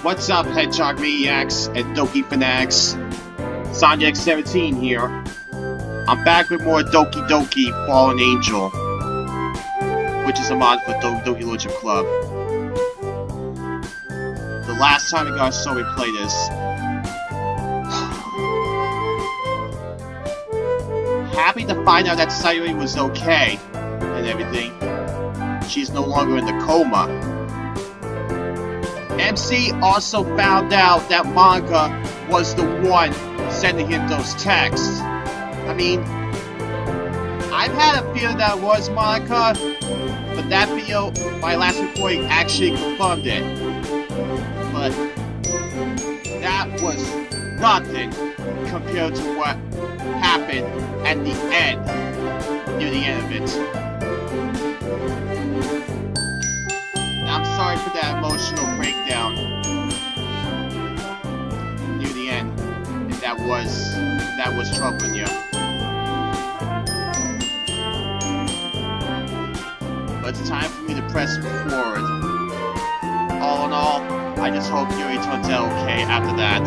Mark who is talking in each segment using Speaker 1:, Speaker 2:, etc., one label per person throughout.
Speaker 1: What's up, Hedgehog Maniacs and Doki Fanatics? Sonic17 here. I'm back with more Doki Doki Fallen Angel, which is a mod for Doki Doki Literature Club. The last time you guys saw me play this, happy to find out that Sayuri was okay and everything. She's no longer in the coma. MC also found out that Monica was the one sending him those texts. I mean, I've had a feeling that it was Monica, but that video, my last recording, actually confirmed it. But that was nothing compared to what happened at the end, near the end of it. I'm sorry for that emotional breakdown near the end, if that was troubling you. But it's time for me to press forward. All in all, I just hope Yuri turns out okay after that.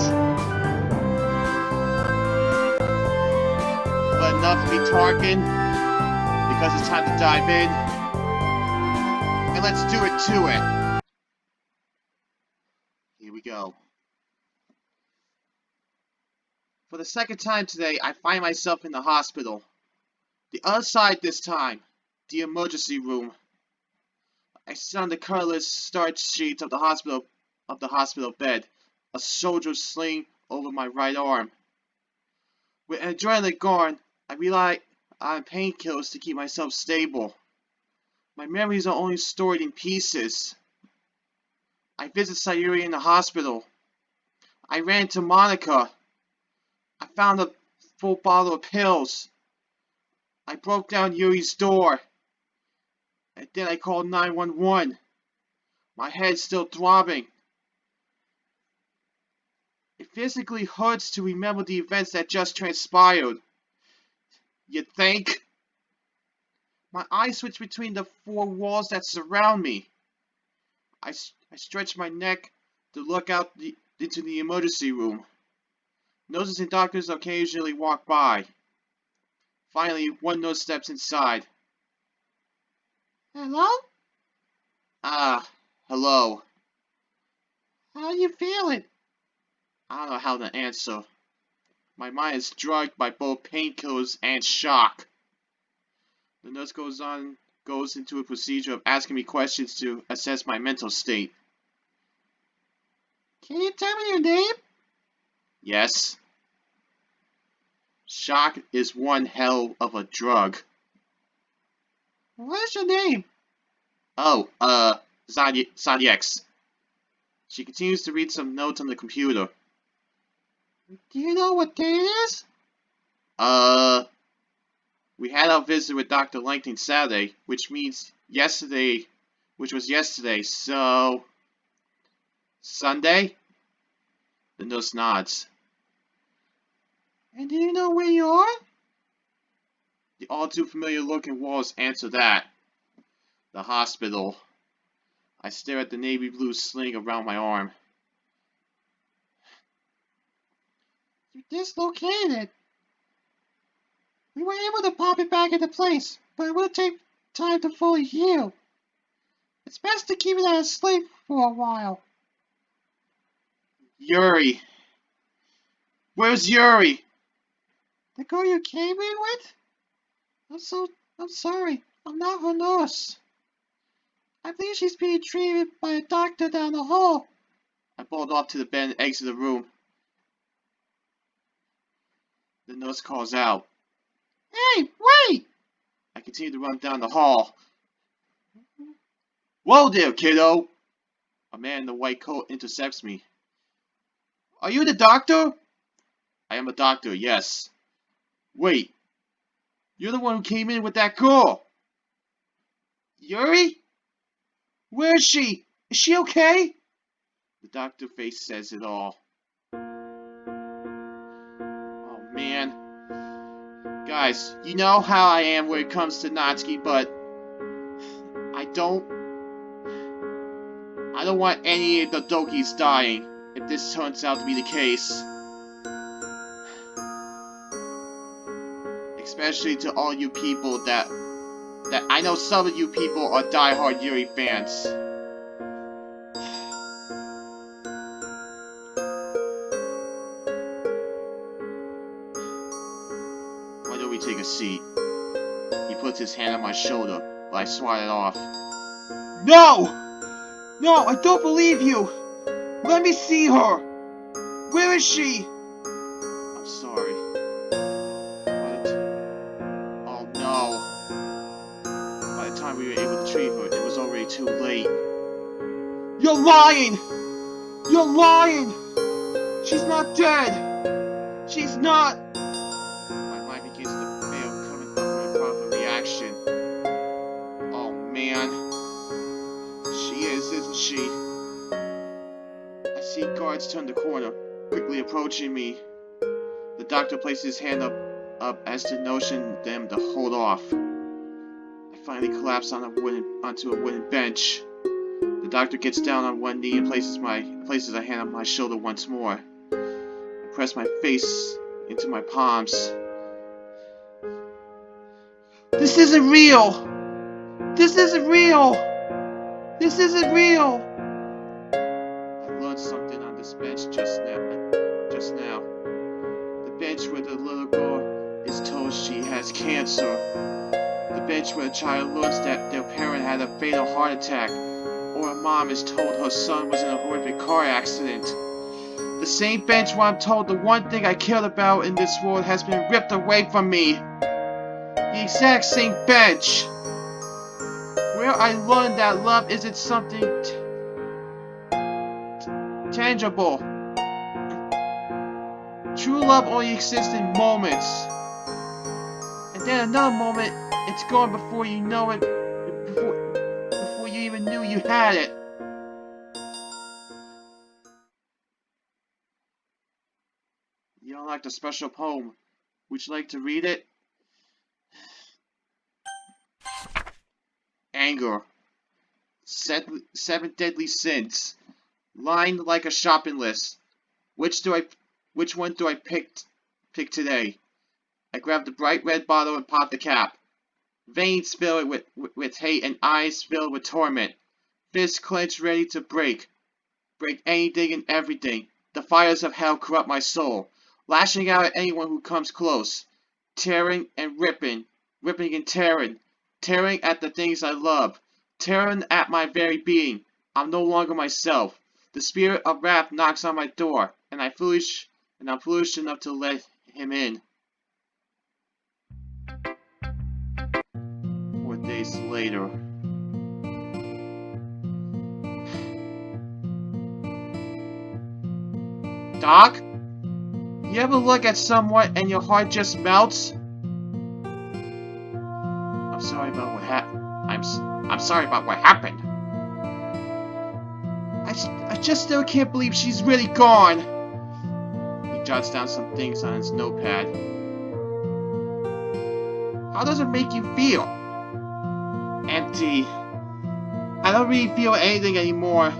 Speaker 1: But enough of me talking, because it's time to dive in. And let's do it to it. Here we go. For the second time today, I find myself in the hospital. The other side this time, the emergency room. I sit on the colorless starch sheets of the hospital bed, a soldier sling over my right arm. With adrenaline gone, I rely on painkillers to keep myself stable. My memories are only stored in pieces. I visit Sayuri in the hospital. I ran to Monica. I found a full bottle of pills. I broke down Yuri's door. And then I called 911. My head's still throbbing. It physically hurts to remember the events that just transpired. You think? My eyes switch between the four walls that surround me. I stretch my neck to look out into the emergency room. Nurses and doctors occasionally walk by. Finally, one nurse steps inside.
Speaker 2: Hello?
Speaker 1: Ah, hello.
Speaker 2: How are you feeling?
Speaker 1: I don't know how to answer. My mind is drugged by both painkillers and shock. The nurse goes into a procedure of asking me questions to assess my mental state.
Speaker 2: Can you tell me your name?
Speaker 1: Yes. Shock is one hell of a drug.
Speaker 2: What is your name?
Speaker 1: Oh, Zodiacs. She continues to read some notes on the computer.
Speaker 2: Do you know what day it is?
Speaker 1: We had our visit with Dr. Langton Saturday, which was yesterday, so... Sunday? The nurse nods.
Speaker 2: And do you know where you are?
Speaker 1: The all too familiar looking walls answer that. The hospital. I stare at the navy blue sling around my arm.
Speaker 2: You're dislocated. We were able to pop it back into place, but it will take time to fully heal. It's best to keep it at a sleep for a while.
Speaker 1: Yuri. Where's Yuri?
Speaker 2: The girl you came in with? I'm sorry. I'm not her nurse. I think she's being treated by a doctor down the hall.
Speaker 1: I bowled off to the bed and exit the room. The nurse calls out.
Speaker 2: Hey, wait!
Speaker 1: I continue to run down the hall. Whoa there, kiddo! A man in a white coat intercepts me. Are you the doctor? I am a doctor, yes. Wait. You're the one who came in with that girl. Yuri? Where is she? Is she okay? The doctor face says it all. Oh man. Guys, you know how I am when it comes to Natsuki, but I don't want any of the Dokis dying. if this turns out to be the case. Especially to all you people that I know some of you people are diehard Yuri fans. Why don't we take a seat? He puts his hand on my shoulder, but I swat it off. No! No, I don't believe you! Let me see her! Where is she? I'm sorry. What? Oh no. By the time we were able to treat her, it was already too late. You're lying! You're lying! She's not dead! She's not! My mind begins to fail, coming up with a proper reaction. Oh man. She is, isn't she? I see guards turn the corner, quickly approaching me. The doctor places his hand up as to notion them to hold off. I finally collapse onto a wooden bench. The doctor gets down on one knee and places a hand on my shoulder once more. I press my face into my palms. This isn't real! This isn't real! This isn't real! I learned something on this bench just now. The bench where the little girl is told she has cancer. The bench where a child learns that their parent had a fatal heart attack, or a mom is told her son was in a horrific car accident. The same bench where I'm told the one thing I cared about in this world has been ripped away from me. The exact same bench where I learned that love isn't something tangible. True love only exists in moments. And then another moment, it's gone before you know it, before you even knew you had it. You unlocked a special poem. Would you like to read it? Anger. 7 deadly sins. Lined like a shopping list. Which one do I pick today? I grab the bright red bottle and pop the cap. Veins filled with hate and eyes filled with torment. Fists clenched ready to break. Break anything and everything. The fires of hell corrupt my soul. Lashing out at anyone who comes close. Tearing and ripping. Ripping and tearing. Tearing at the things I love. Tearing at my very being. I'm no longer myself. The spirit of wrath knocks on my door, and I'm foolish enough to let him in. 4 days later. Doc? You ever look at someone and your heart just melts? I'm sorry about what I'm sorry about what happened. I just still can't believe she's really gone. He jots down some things on his notepad. How does it make you feel? Empty. I don't really feel anything anymore.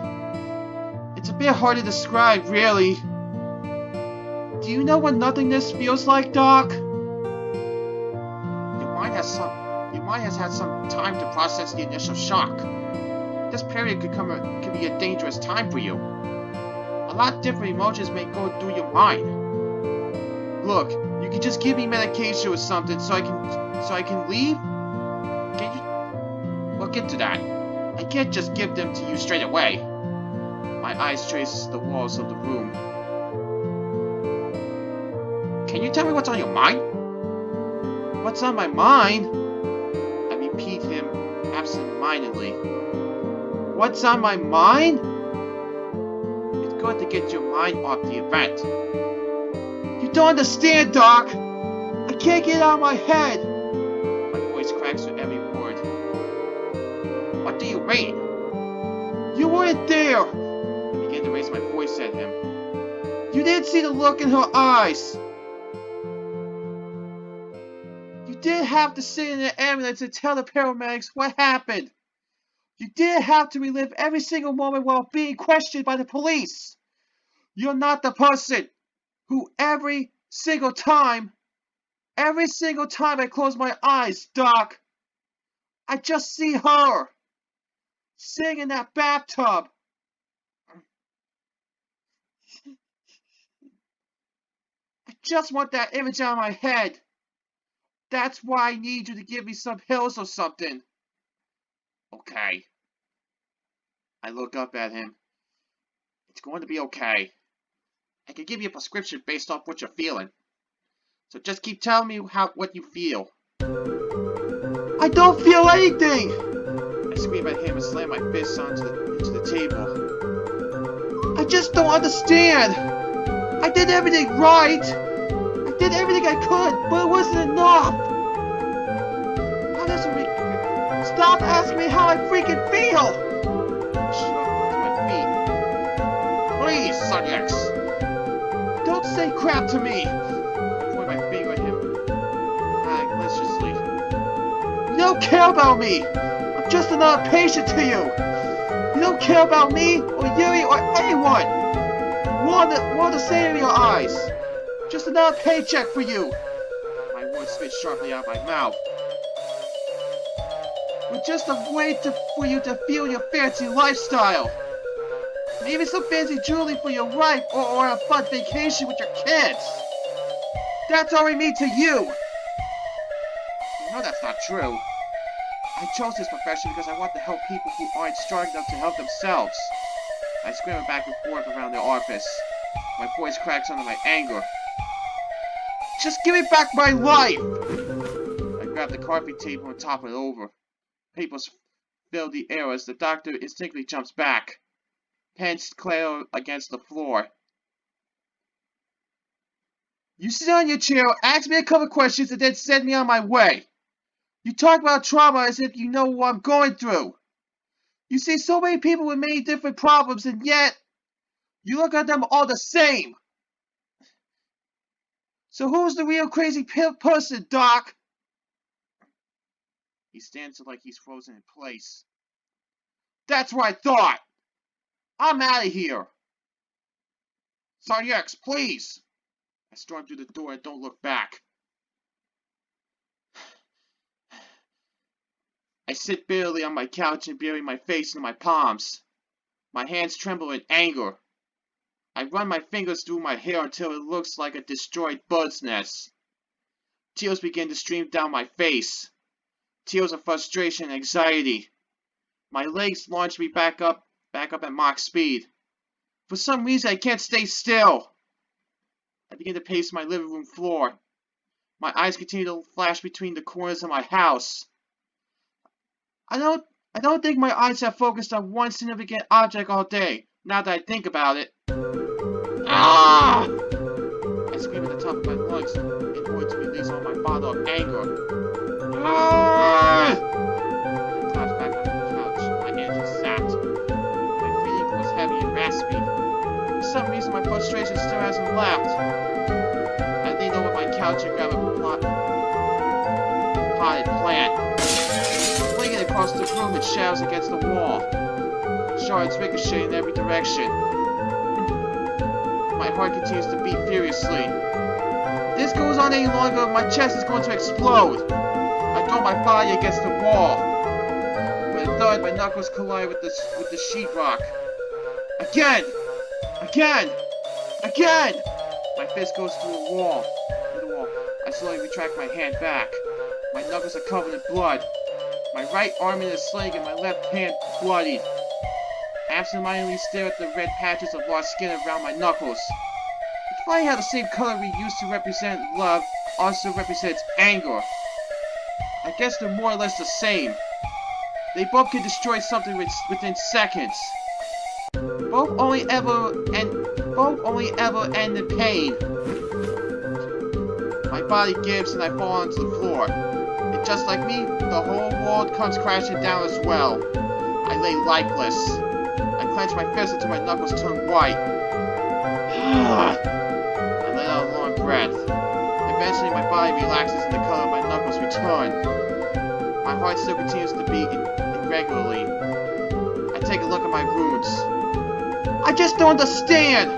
Speaker 1: It's a bit hard to describe, really. Do you know what nothingness feels like, Doc? Your mind has had some time to process the initial shock. This period could be a dangerous time for you. A lot of different emotions may go through your mind. Look, you can just give me medication or something so I can leave? Can you? We'll get to that. I can't just give them to you straight away. My eyes trace the walls of the room. Can you tell me what's on your mind? What's on my mind? I repeat him absent-mindedly. What's on my mind? It's good to get your mind off the event. You don't understand, Doc! I can't get it out of my head! My voice cracks with every word. What do you mean? You weren't there! I began to raise my voice at him. You didn't see the look in her eyes! You didn't have to sit in an ambulance and tell the paramedics what happened! You didn't have to relive every single moment while being questioned by the police! You're not the person who every single time I close my eyes, Doc, I just see her sitting in that bathtub. I just want that image out of my head. That's why I need you to give me some pills or something. Okay. I look up at him. It's going to be okay. I can give you a prescription based off what you're feeling. So just keep telling me what you feel. I don't feel anything! I scream at him and slam my fist into the table. I just don't understand! I did everything right! I did everything I could, but it wasn't enough! How does it make me... Stop asking me how I freaking feel! I shrug onto my feet. Please, Sonyex! Don't say crap to me! I point my finger at him maliciously. You don't care about me! I'm just another patient to you! You don't care about me, or Yuri, or anyone! More the same in your eyes! Just another paycheck for you! My words spit sharply out of my mouth. We're just a way for you to feel your fancy lifestyle! Maybe some fancy jewelry for your wife, or a fun vacation with your kids! That's all we mean to you! You know that's not true. I chose this profession because I want to help people who aren't strong enough to help themselves. I scramble back and forth around the office. My voice cracks under my anger. Just give me back my life! I grab the coffee table and topple it over. Papers fill the air as the doctor instinctively jumps back. Pens clatter against the floor. You sit on your chair, ask me a couple questions, and then send me on my way. You talk about trauma as if you know what I'm going through. You see so many people with many different problems, and yet you look at them all the same. So who's the real crazy person, Doc? He stands like he's frozen in place. That's what I thought! I'm out of here! Sonyex, please! I storm through the door and don't look back. I sit bitterly on my couch and bury my face in my palms. My hands tremble in anger. I run my fingers through my hair until it looks like a destroyed bird's nest. Tears begin to stream down my face. Tears of frustration and anxiety. My legs launch me back up at Mach speed. For some reason I can't stay still. I begin to pace my living room floor. My eyes continue to flash between the corners of my house. I don't think my eyes have focused on one significant object all day, now that I think about it. Ah! I scream at the top of my lungs in order to release all my bottled up anger. Ah! I collapse back onto the couch, my energy sapped. My breathing grows heavy and raspy. For some reason my frustration still hasn't left. I lean over my couch and grab a potted plant. Fling it across the room and shatters against the wall. Shards ricochet in every direction. My heart continues to beat furiously. If this goes on any longer, my chest is going to explode. I throw my body against the wall. With a thud, my knuckles collide with the sheetrock. Again! Again! Again! My fist goes through the wall. I slowly retract my hand back. My knuckles are covered in blood. My right arm in a sling and my left hand bloodied. I absentmindedly stare at the red patches of lost skin around my knuckles. It's funny how the same color we used to represent love also represents anger. I guess they're more or less the same. They both can destroy something within seconds. Both only ever end in pain. My body gives and I fall onto the floor. And just like me, the whole world comes crashing down as well. I lay lifeless. I clench my fist until my knuckles turn white. I let out a long breath. Eventually my body relaxes and the color of my knuckles return. My heart still continues to beat irregularly. I take a look at my wounds. I just don't understand!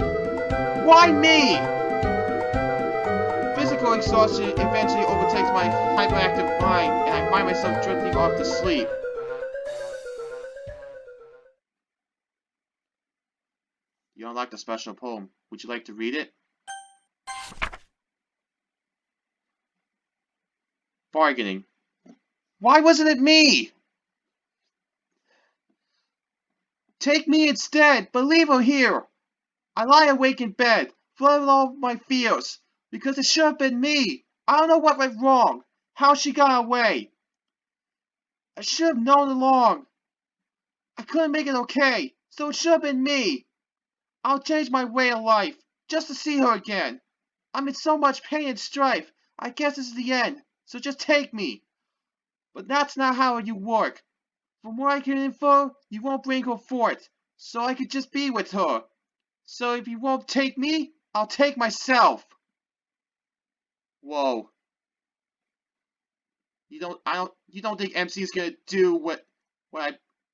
Speaker 1: Why me? Physical exhaustion eventually overtakes my hyperactive mind, and I find myself drifting off to sleep. You unlocked a special poem. Would you like to read it? Bargaining. Why wasn't it me? Take me instead, but leave her here. I lie awake in bed, flooded with all my fears, because it should have been me. I don't know what went wrong, how she got away. I should have known along. I couldn't make it okay, so it should have been me. I'll change my way of life, just to see her again. I'm in so much pain and strife, I guess this is the end, so just take me. But that's not how you work. From what I can infer, you won't bring her forth, so I could just be with her. So if you won't take me, I'll take myself. Whoa. You don't think MC's gonna do what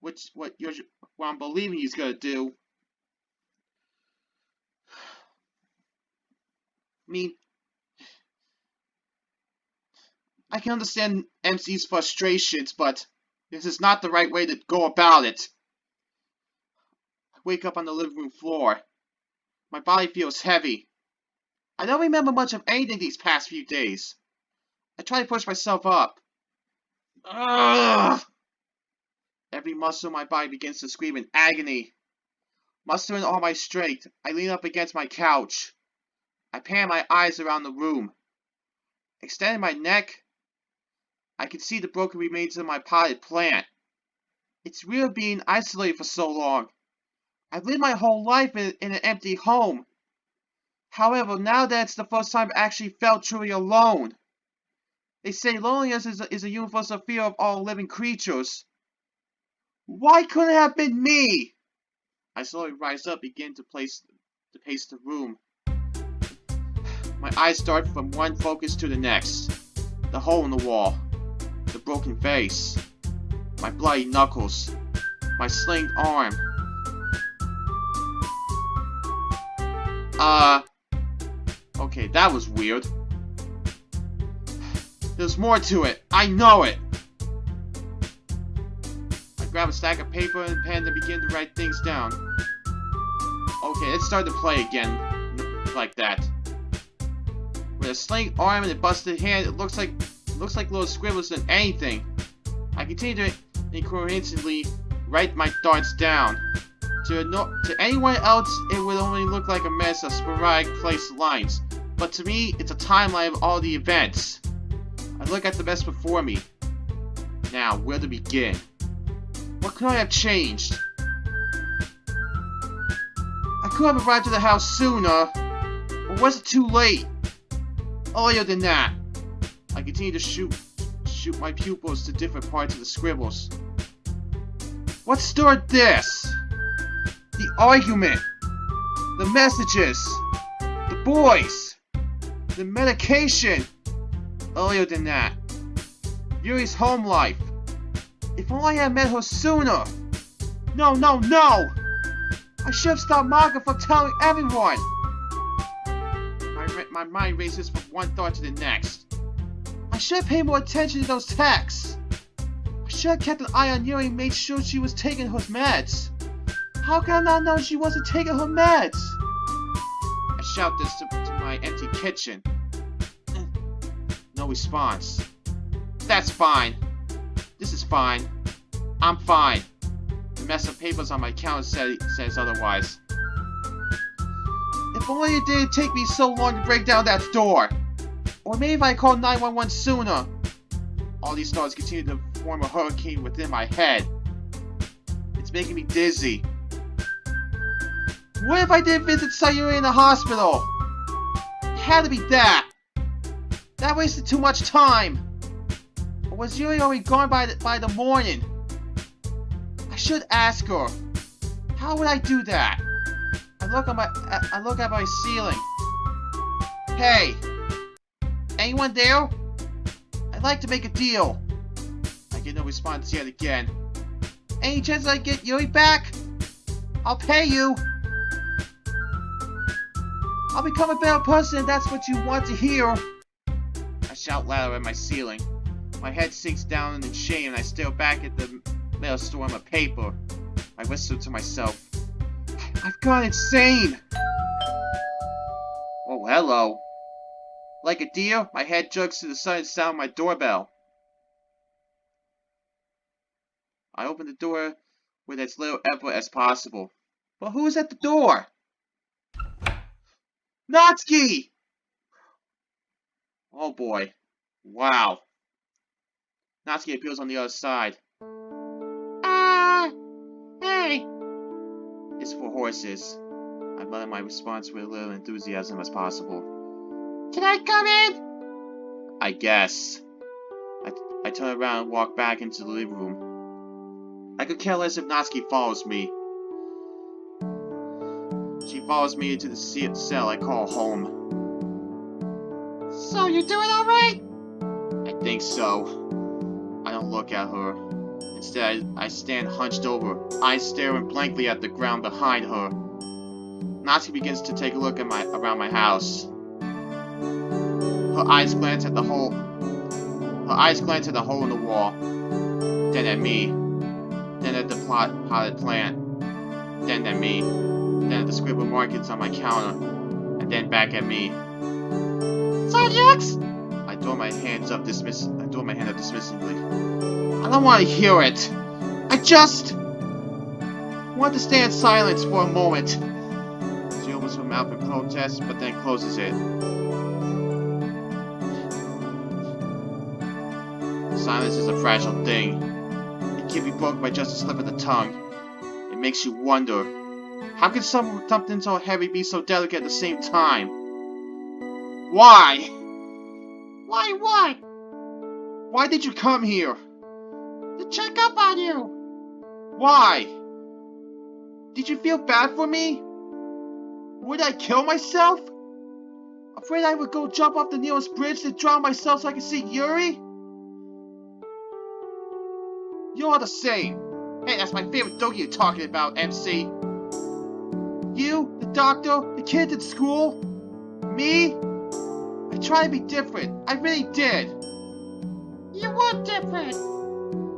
Speaker 1: I'm believing he's gonna do? I mean, I can understand MC's frustrations, but this is not the right way to go about it. I wake up on the living room floor. My body feels heavy. I don't remember much of anything these past few days. I try to push myself up. Ugh! Every muscle in my body begins to scream in agony. Mustering all my strength, I lean up against my couch. I pan my eyes around the room. Extending my neck, I can see the broken remains of my potted plant. It's weird being isolated for so long. I've lived my whole life in an empty home. However, now that it's the first time I actually felt truly alone. They say loneliness is a universal fear of all living creatures. Why couldn't it have been me? I slowly rise up, begin to pace the room. My eyes dart from one focus to the next. The hole in the wall. The broken vase. My bloody knuckles. My slinged arm. Okay, that was weird. There's more to it. I know it. I grab a stack of paper and pen and begin to write things down. Okay, let's start to play again. Like that. With a slinged arm and a busted hand, it looks like little scribbles than anything. I continue to incoherently write my thoughts down. To anyone else, it would only look like a mess of sporadic placed lines. But to me, it's a timeline of all the events. I look at the mess before me. Now, where to begin? What could I have changed? I could have arrived at the house sooner. Or was it too late? Earlier than that. I continue to shoot my pupils to different parts of the scribbles. What started this? The argument. The messages. The boys. The medication. Earlier than that. Yuri's home life. If only I had met her sooner. No, no, no! I should have stopped Margaret from telling everyone. My mind races from one thought to the next. I should have paid more attention to those texts. I should have kept an eye on Yuri and made sure she was taking her meds. How can I not know she wasn't taking her meds? I shout this to my empty kitchen. No response. That's fine. This is fine. I'm fine. The mess of papers on my counter says otherwise. If only it didn't take me so long to break down that door. Or maybe if I called 911 sooner. All these thoughts continue to form a hurricane within my head. It's making me dizzy. What if I didn't visit Sayuri in the hospital? It had to be that. That wasted too much time. Or was Yuri already gone by the morning? I should ask her. How would I do that? I look at my ceiling. Hey, anyone there? I'd like to make a deal. I get no response yet again. Any chance I get Yuri back? I'll pay you. I'll become a better person if that's what you want to hear. I shout louder at my ceiling. My head sinks down in shame and I stare back at the metal storm of paper. I whisper to myself, I've gone insane! Oh, hello. Like a deer, my head jerks to the sudden sound of my doorbell. I open the door with as little effort as possible. But who is at the door? Natsuki! Oh boy. Wow. Natsuki appears on the other side.
Speaker 2: Hey.
Speaker 1: It's for horses. I mutter my response with as little enthusiasm as possible.
Speaker 2: Can I come in?
Speaker 1: I guess. I turn around and walk back into the living room. I could care less if Natsuki follows me. She follows me into the cell I call home.
Speaker 2: So you doing alright?
Speaker 1: I think so. I don't look at her. Instead, I stand hunched over, eyes staring blankly at the ground behind her. Natsuki begins to take a look at around my house. Her eyes glance at the hole. Her eyes glance at the hole in the wall, then at me, then at the potted plant, then at me, then at the scribbled markings on my counter, and then back at me.
Speaker 2: Zodiacs?
Speaker 1: I throw my hand up dismissively. I don't want to hear it. I just want to stay in silence for a moment. She opens her mouth in protest, but then closes it. Silence is a fragile thing. It can be broken by just a slip of the tongue. It makes you wonder, how can something so heavy be so delicate at the same time? Why?
Speaker 2: Why what?
Speaker 1: Why did you come here?
Speaker 2: To check up on you.
Speaker 1: Why? Did you feel bad for me? Would I kill myself? Afraid I would go jump off the nearest bridge to drown myself so I could see Yuri? You're the same. Hey, that's my favorite doggy you're talking about, MC. You, the doctor, the kids at school, me? I tried to be different. I really did.
Speaker 2: You were different.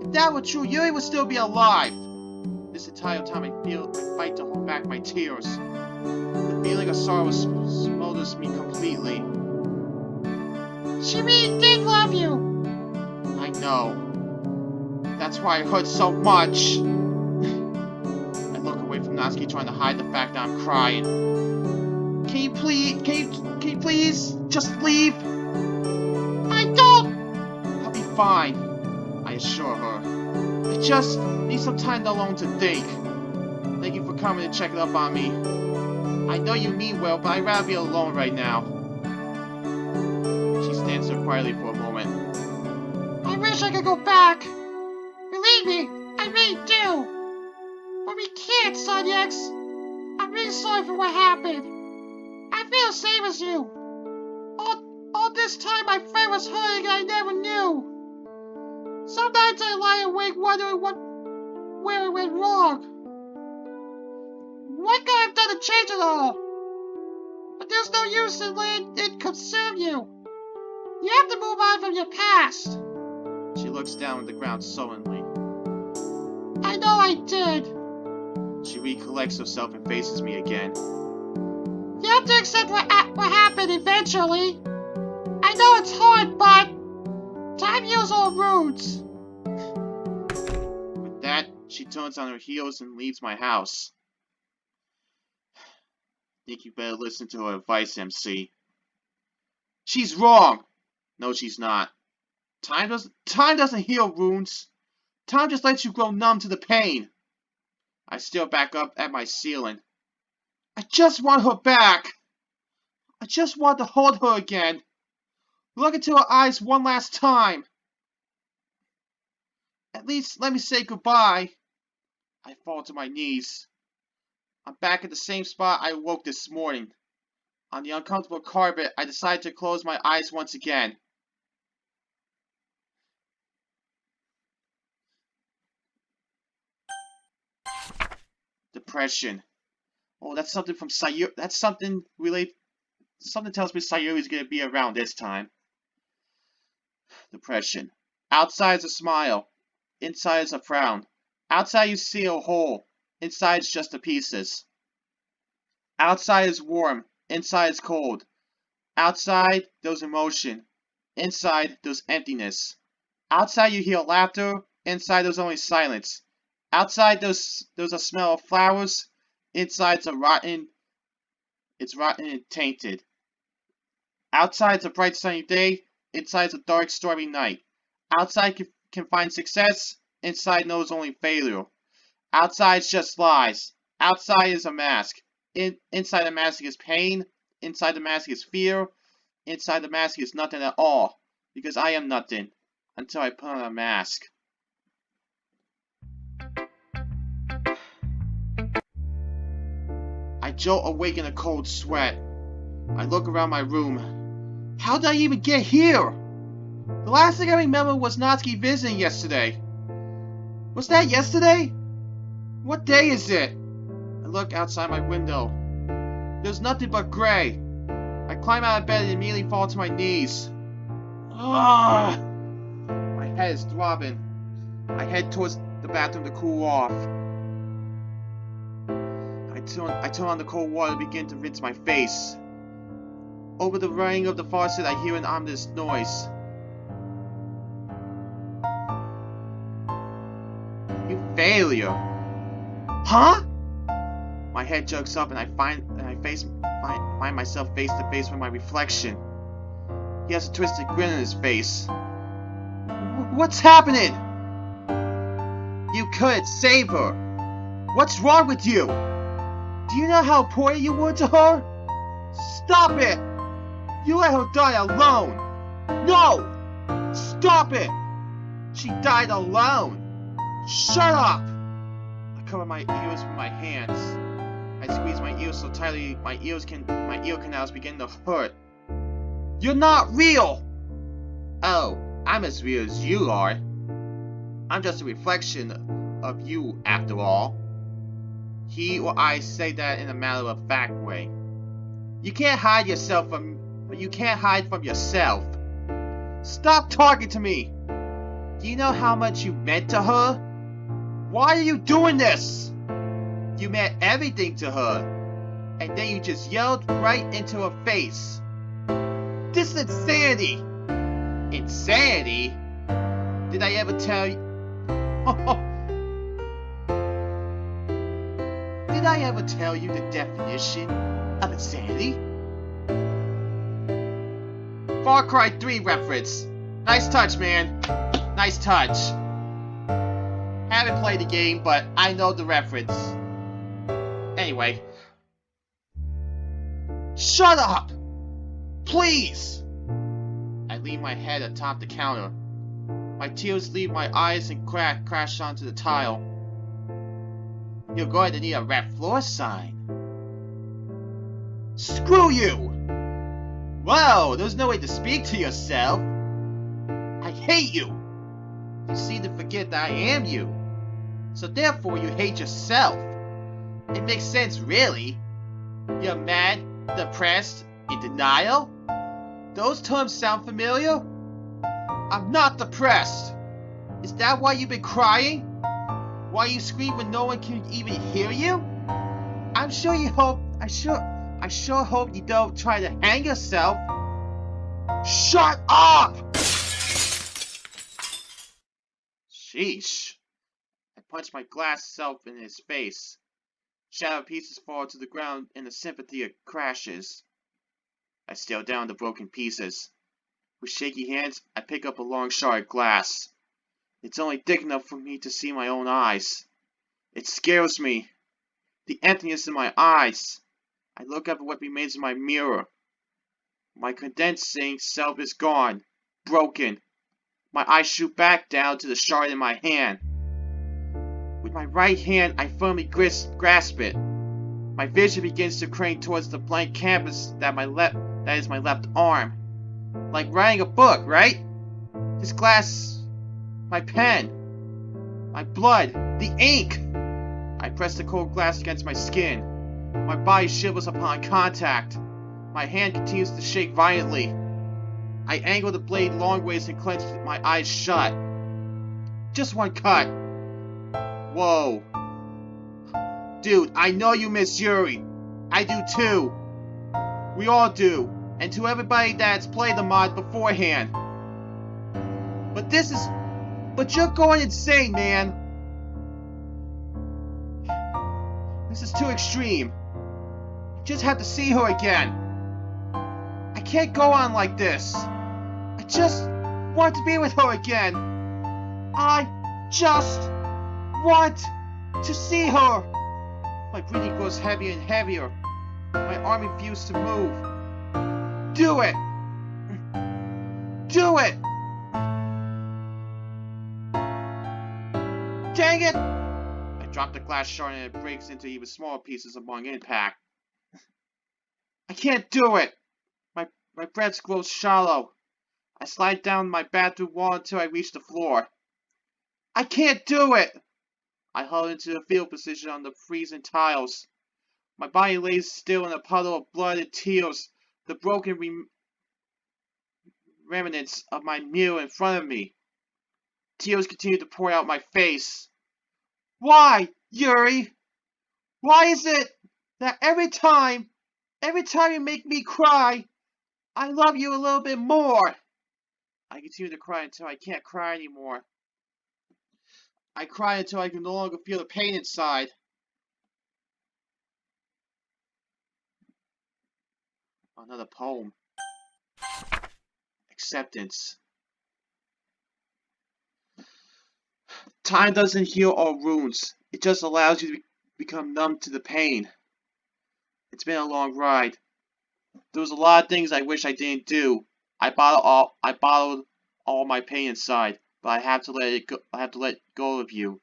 Speaker 1: If that were true, Yuri would still be alive. This entire time I fight to hold back my tears. The feeling of sorrow smothers me completely.
Speaker 2: She really did love you.
Speaker 1: I know. That's why it hurts so much. I look away from Natsuki, trying to hide the fact that I'm crying. Can you please just leave?
Speaker 2: I don't.
Speaker 1: I'll be fine, I assure her. I just need some time alone to think. Thank you for coming to check up on me. I know you mean well, but I'd rather be alone right now. She stands there quietly for a moment.
Speaker 2: I wish I could go back. Believe me, I really do. But we can't, Zodiacs. I'm really sorry for what happened. I feel the same as you. All this time my friend was hurting and I never knew. Sometimes I lie awake wondering where it went wrong. What could I have done to change it all? But there's no use in letting it consume you. You have to move on from your past.
Speaker 1: She looks down at the ground sullenly.
Speaker 2: I know I did.
Speaker 1: She recollects herself and faces me again.
Speaker 2: You have to accept what happened eventually. I know it's hard, but time heals all wounds.
Speaker 1: With that, she turns on her heels and leaves my house. Think you better listen to her advice, MC. She's wrong! No, she's not. Time doesn't heal wounds. Time just lets you grow numb to the pain. I stare back up at my ceiling. I just want her back. I just want to hold her again. Look into her eyes one last time. At least let me say goodbye. I fall to my knees. I'm back at the same spot I woke this morning. On the uncomfortable carpet, I decide to close my eyes once again. Depression. Oh, that's something from Sayuri. That's something related Something tells me Sayuri's gonna be around this time. Depression. Outside is a smile. Inside is a frown. Outside you see a hole. Inside is just the pieces. Outside is warm. Inside is cold. Outside there's emotion. Inside there's emptiness. Outside you hear laughter. Inside there's only silence. Outside there's a smell of flowers. Inside it's rotten and tainted. Outside's a bright sunny day. Inside's a dark stormy night. Outside can find success. Inside knows only failure. Outside's just lies. Outside is a mask. Inside the mask is pain. Inside the mask is fear. Inside the mask is nothing at all. Because I am nothing. Until I put on a mask. I jolt awake in a cold sweat. I look around my room. How did I even get here? The last thing I remember was Natsuki visiting yesterday. Was that yesterday? What day is it? I look outside my window. There's nothing but gray. I climb out of bed and immediately fall to my knees. Ah! My head is throbbing. I head towards the bathroom to cool off. I turn on the cold water and begin to rinse my face. Over the running of the faucet, I hear an ominous noise. You failure! Huh? My head jerks up and I find myself face to face with my reflection. He has a twisted grin on his face. What's happening? You could save her. What's wrong with you? Do you know how important you were to her? Stop it! You let her die alone! No! Stop it! She died alone! Shut up! I cover my ears with my hands. I squeeze my ears so tightly my ear canals begin to hurt. You're not real! Oh, I'm as real as you are. I'm just a reflection of you, after all. He or I say that in a matter-of-fact way. You can't hide from yourself. Stop talking to me! Do you know how much you meant to her? Why are you doing this? You meant everything to her, and then you just yelled right into her face. This is insanity! Insanity? Did I ever tell you? Did I ever tell you the definition of insanity? Far Cry 3 reference. Nice touch, man. Nice touch. Haven't played the game, but I know the reference. Anyway. Shut up! Please! I lean my head atop the counter. My tears leave my eyes and crash onto the tile. You're going to need a red floor sign. Screw you! Whoa, there's no way to speak to yourself. I hate you. You seem to forget that I am you. So therefore you hate yourself. It makes sense, really. You're mad, depressed, in denial? Those terms sound familiar? I'm not depressed. Is that why you've been crying? Why you scream when no one can even hear you? I sure hope you don't try to hang yourself. Shut up! Sheesh. I punch my glass self in his face. Shattered pieces fall to the ground and the sympathy crashes. I stare down the broken pieces. With shaky hands, I pick up a long shard of glass. It's only thick enough for me to see my own eyes. It scares me. The emptiness in my eyes. I look up at what remains in my mirror. My condensing self is gone. Broken. My eyes shoot back down to the shard in my hand. With my right hand, I firmly grasp it. My vision begins to crane towards the blank canvas that is my left arm. Like writing a book, right? This glass, my pen, my blood, the ink. I press the cold glass against my skin. My body shivers upon contact. My hand continues to shake violently. I angle the blade long ways and clench my eyes shut. Just one cut. Whoa. Dude, I know you miss Yuri. I do too. We all do. And to everybody that's played the mod beforehand. But you're going insane, man. This is too extreme. I just have to see her again. I can't go on like this. I just want to be with her again. I just want to see her. My breathing grows heavier and heavier. My arm refuses to move. Do it! Do it! Dang it! I drop the glass shard and it breaks into even smaller pieces upon impact. I can't do it! My breath grows shallow. I slide down my bathroom wall until I reach the floor. I can't do it! I huddle into the fetal position on the freezing tiles. My body lays still in a puddle of blood and tears, the broken remnants of my meal in front of me. Tears continue to pour out my face. Why, Yuri? Why is it that every time you make me cry, I love you a little bit more? I continue to cry until I can't cry anymore. I cry until I can no longer feel the pain inside. Another poem. Acceptance. Time doesn't heal all wounds. It just allows you to become numb to the pain. It's been a long ride. There was a lot of things I wish I didn't do. I bottled all my pain inside, but I have to let it go. I have to let go of you.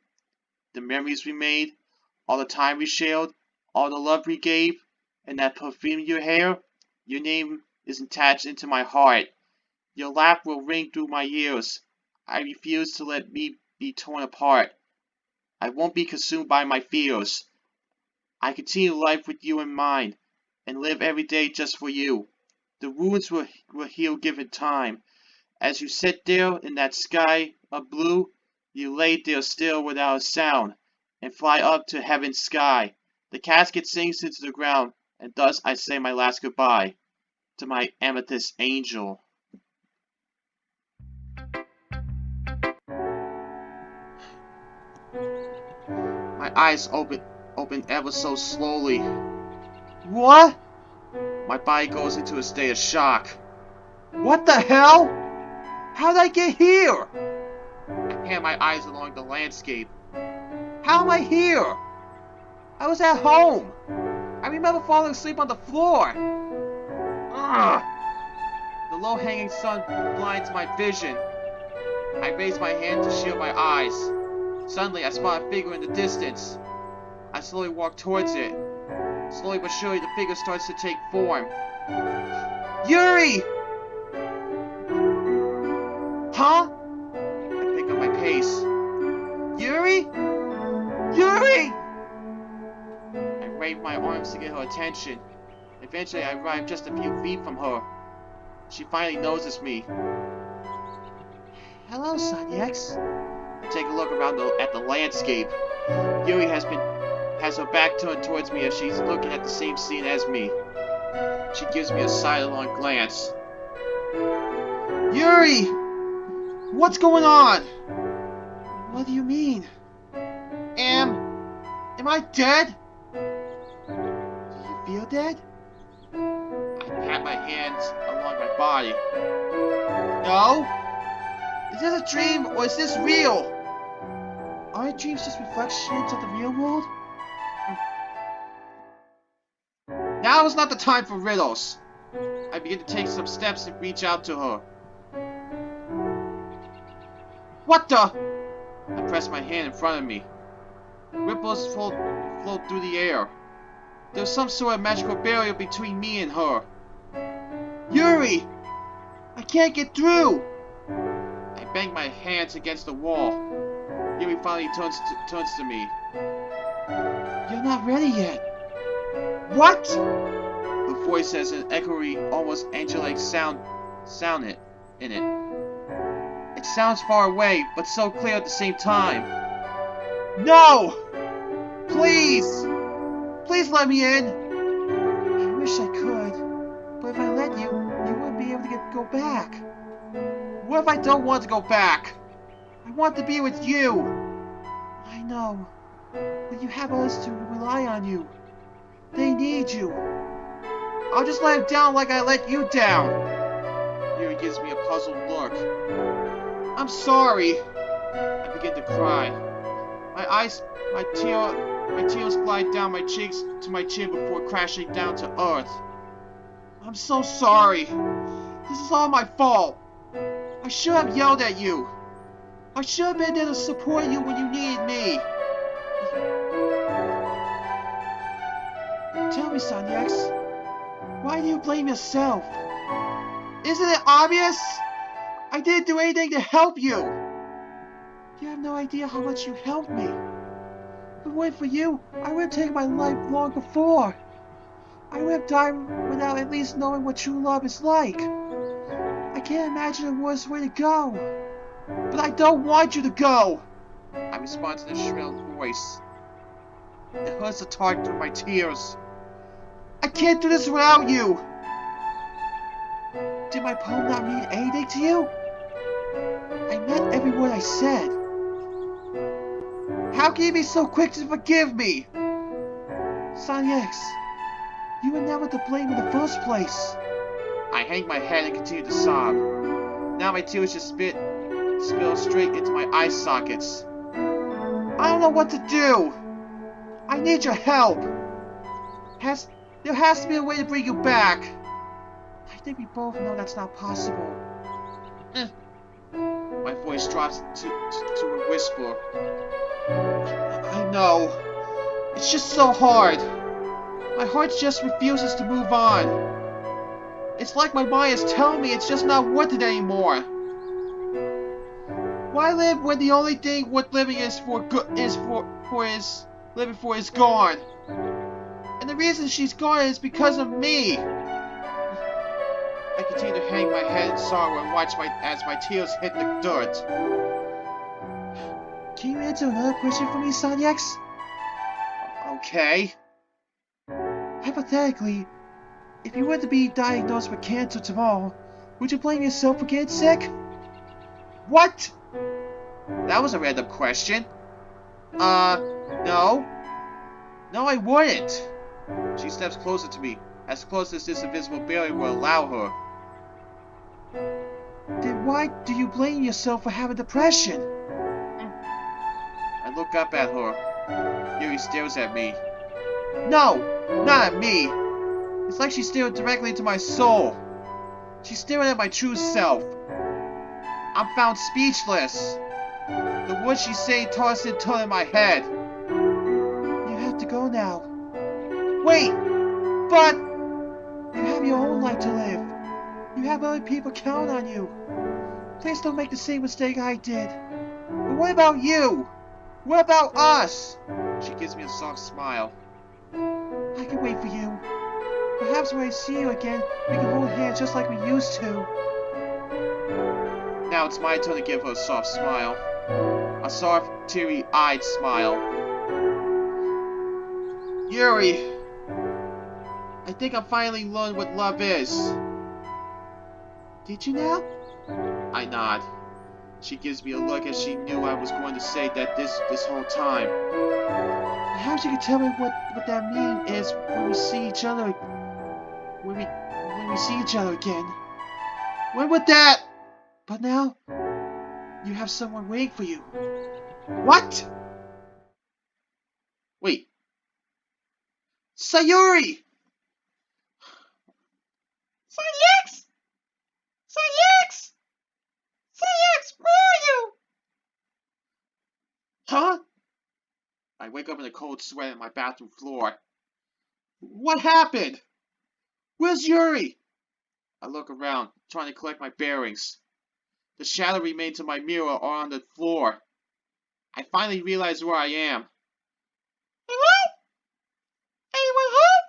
Speaker 1: The memories we made, all the time we shared, all the love we gave, and that perfume your hair. Your name is attached into my heart. Your laugh will ring through my ears. I refuse to let me be torn apart. I won't be consumed by my fears. I continue life with you in mind, and live every day just for you. The wounds will heal given time. As you sit there in that sky of blue, you lay there still without a sound, and fly up to heaven's sky. The casket sinks into the ground, and thus I say my last goodbye to my amethyst angel. My eyes open ever so slowly. What? My body goes into a state of shock. What the hell? How did I get here? I pan my eyes along the landscape. How am I here? I was at home. I remember falling asleep on the floor. Ugh. The low-hanging sun blinds my vision. I raise my hand to shield my eyes. Suddenly, I spot a figure in the distance. I slowly walk towards it. Slowly but surely, the figure starts to take form. Yuri! Huh? I pick up my pace. Yuri? Yuri! I wave my arms to get her attention. Eventually, I arrive just a few feet from her. She finally notices me. Hello, Sanyex. I take a look around at the landscape. Yuri has her back turned towards me as she's looking at the same scene as me. She gives me a sidelong glance. Yuri! What's going on? What do you mean? Am I dead? Do you feel dead? I pat my hands along my body. No? Is this a dream or is this real? Aren't dreams just reflections of the real world? Now is not the time for riddles. I begin to take some steps and reach out to her. What the? I press my hand in front of me. Ripples float through the air. There's some sort of magical barrier between me and her. Yuri! I can't get through! I bang my hands against the wall. Yuri finally turns to me. You're not ready yet. What? Her voice has an echoey, almost angelic sound in it. It sounds far away, but so clear at the same time. No! Please! Please let me in!
Speaker 2: I wish I could, but if I let you, you wouldn't be able to go back.
Speaker 1: What if I don't want to go back? I want to be with you!
Speaker 2: I know, but you have others to rely on you. They need you.
Speaker 1: I'll just let him down like I let you down. Yuri gives me a puzzled look. I'm sorry. I begin to cry. My tears glide down my cheeks to my chin before crashing down to earth. I'm so sorry. This is all my fault. I should have yelled at you. I should have been there to support you when you needed me.
Speaker 2: Tell me, Sanyex, why do you blame yourself?
Speaker 1: Isn't it obvious? I didn't do anything to help you.
Speaker 2: You have no idea how much you helped me. If it weren't for you, I would have taken my life long before. I would have died without at least knowing what true love is like. I can't imagine a worse way to go.
Speaker 1: But I don't want you to go. I respond to the shrill voice. It hurts to talk through my tears. I can't do this without you.
Speaker 2: Did my poem not mean anything to you? I meant every word I said.
Speaker 1: How can you be so quick to forgive me?
Speaker 2: Sanyex, you were never to blame in the first place.
Speaker 1: I hang my head and continue to sob. Now my tears just spill straight into my eye sockets. I don't know what to do. I need your help. There has to be a way to bring you back.
Speaker 2: I think we both know that's not possible.
Speaker 1: My voice drops to a whisper. I know. It's just so hard. My heart just refuses to move on. It's like my mind is telling me it's just not worth it anymore. Why live when the only thing worth living is living for is gone? And the reason she's gone is because of me. I continue to hang my head in sorrow and watch as my tears hit the dirt.
Speaker 2: Can you answer another question for me, Sanyex?
Speaker 1: Okay.
Speaker 2: Hypothetically, if you were to be diagnosed with cancer tomorrow, would you blame yourself for getting sick?
Speaker 1: What? That was a random question. No. No, I wouldn't. She steps closer to me, as close as this invisible barrier will allow her.
Speaker 2: Then why do you blame yourself for having depression?
Speaker 1: I look up at her. Yuri stares at me. No, not at me. It's like she's staring directly into my soul. She's staring at my true self. I'm found speechless. The words she's saying toss and turn in my head.
Speaker 2: You have to go now.
Speaker 1: Wait, but...
Speaker 2: You have your own life to live. You have other people counting on you. Please don't make the same mistake I did.
Speaker 1: But what about you? What about us? She gives me a soft smile.
Speaker 2: I can wait for you. Perhaps when I see you again, we can hold hands just like we used to.
Speaker 1: Now it's my turn to give her a soft smile. A soft, teary-eyed smile. Yuri, I think I finally learned what love is.
Speaker 2: Did you now?
Speaker 1: I nod. She gives me a look as she knew I was going to say that this whole time.
Speaker 2: Perhaps you could tell me what that means is when we see each other. When we see each other again.
Speaker 1: When would that?
Speaker 2: But now, you have someone waiting for you.
Speaker 1: What? Wait. Sayuri!
Speaker 2: Sanyex! Sanyex! Sanyex, where are you?
Speaker 1: Huh? I wake up in a cold sweat on my bathroom floor. What happened? Where's Yuri? I look around, trying to collect my bearings. The shadow remains of my mirror are on the floor. I finally realize where I am.
Speaker 2: Hello? Anyone home?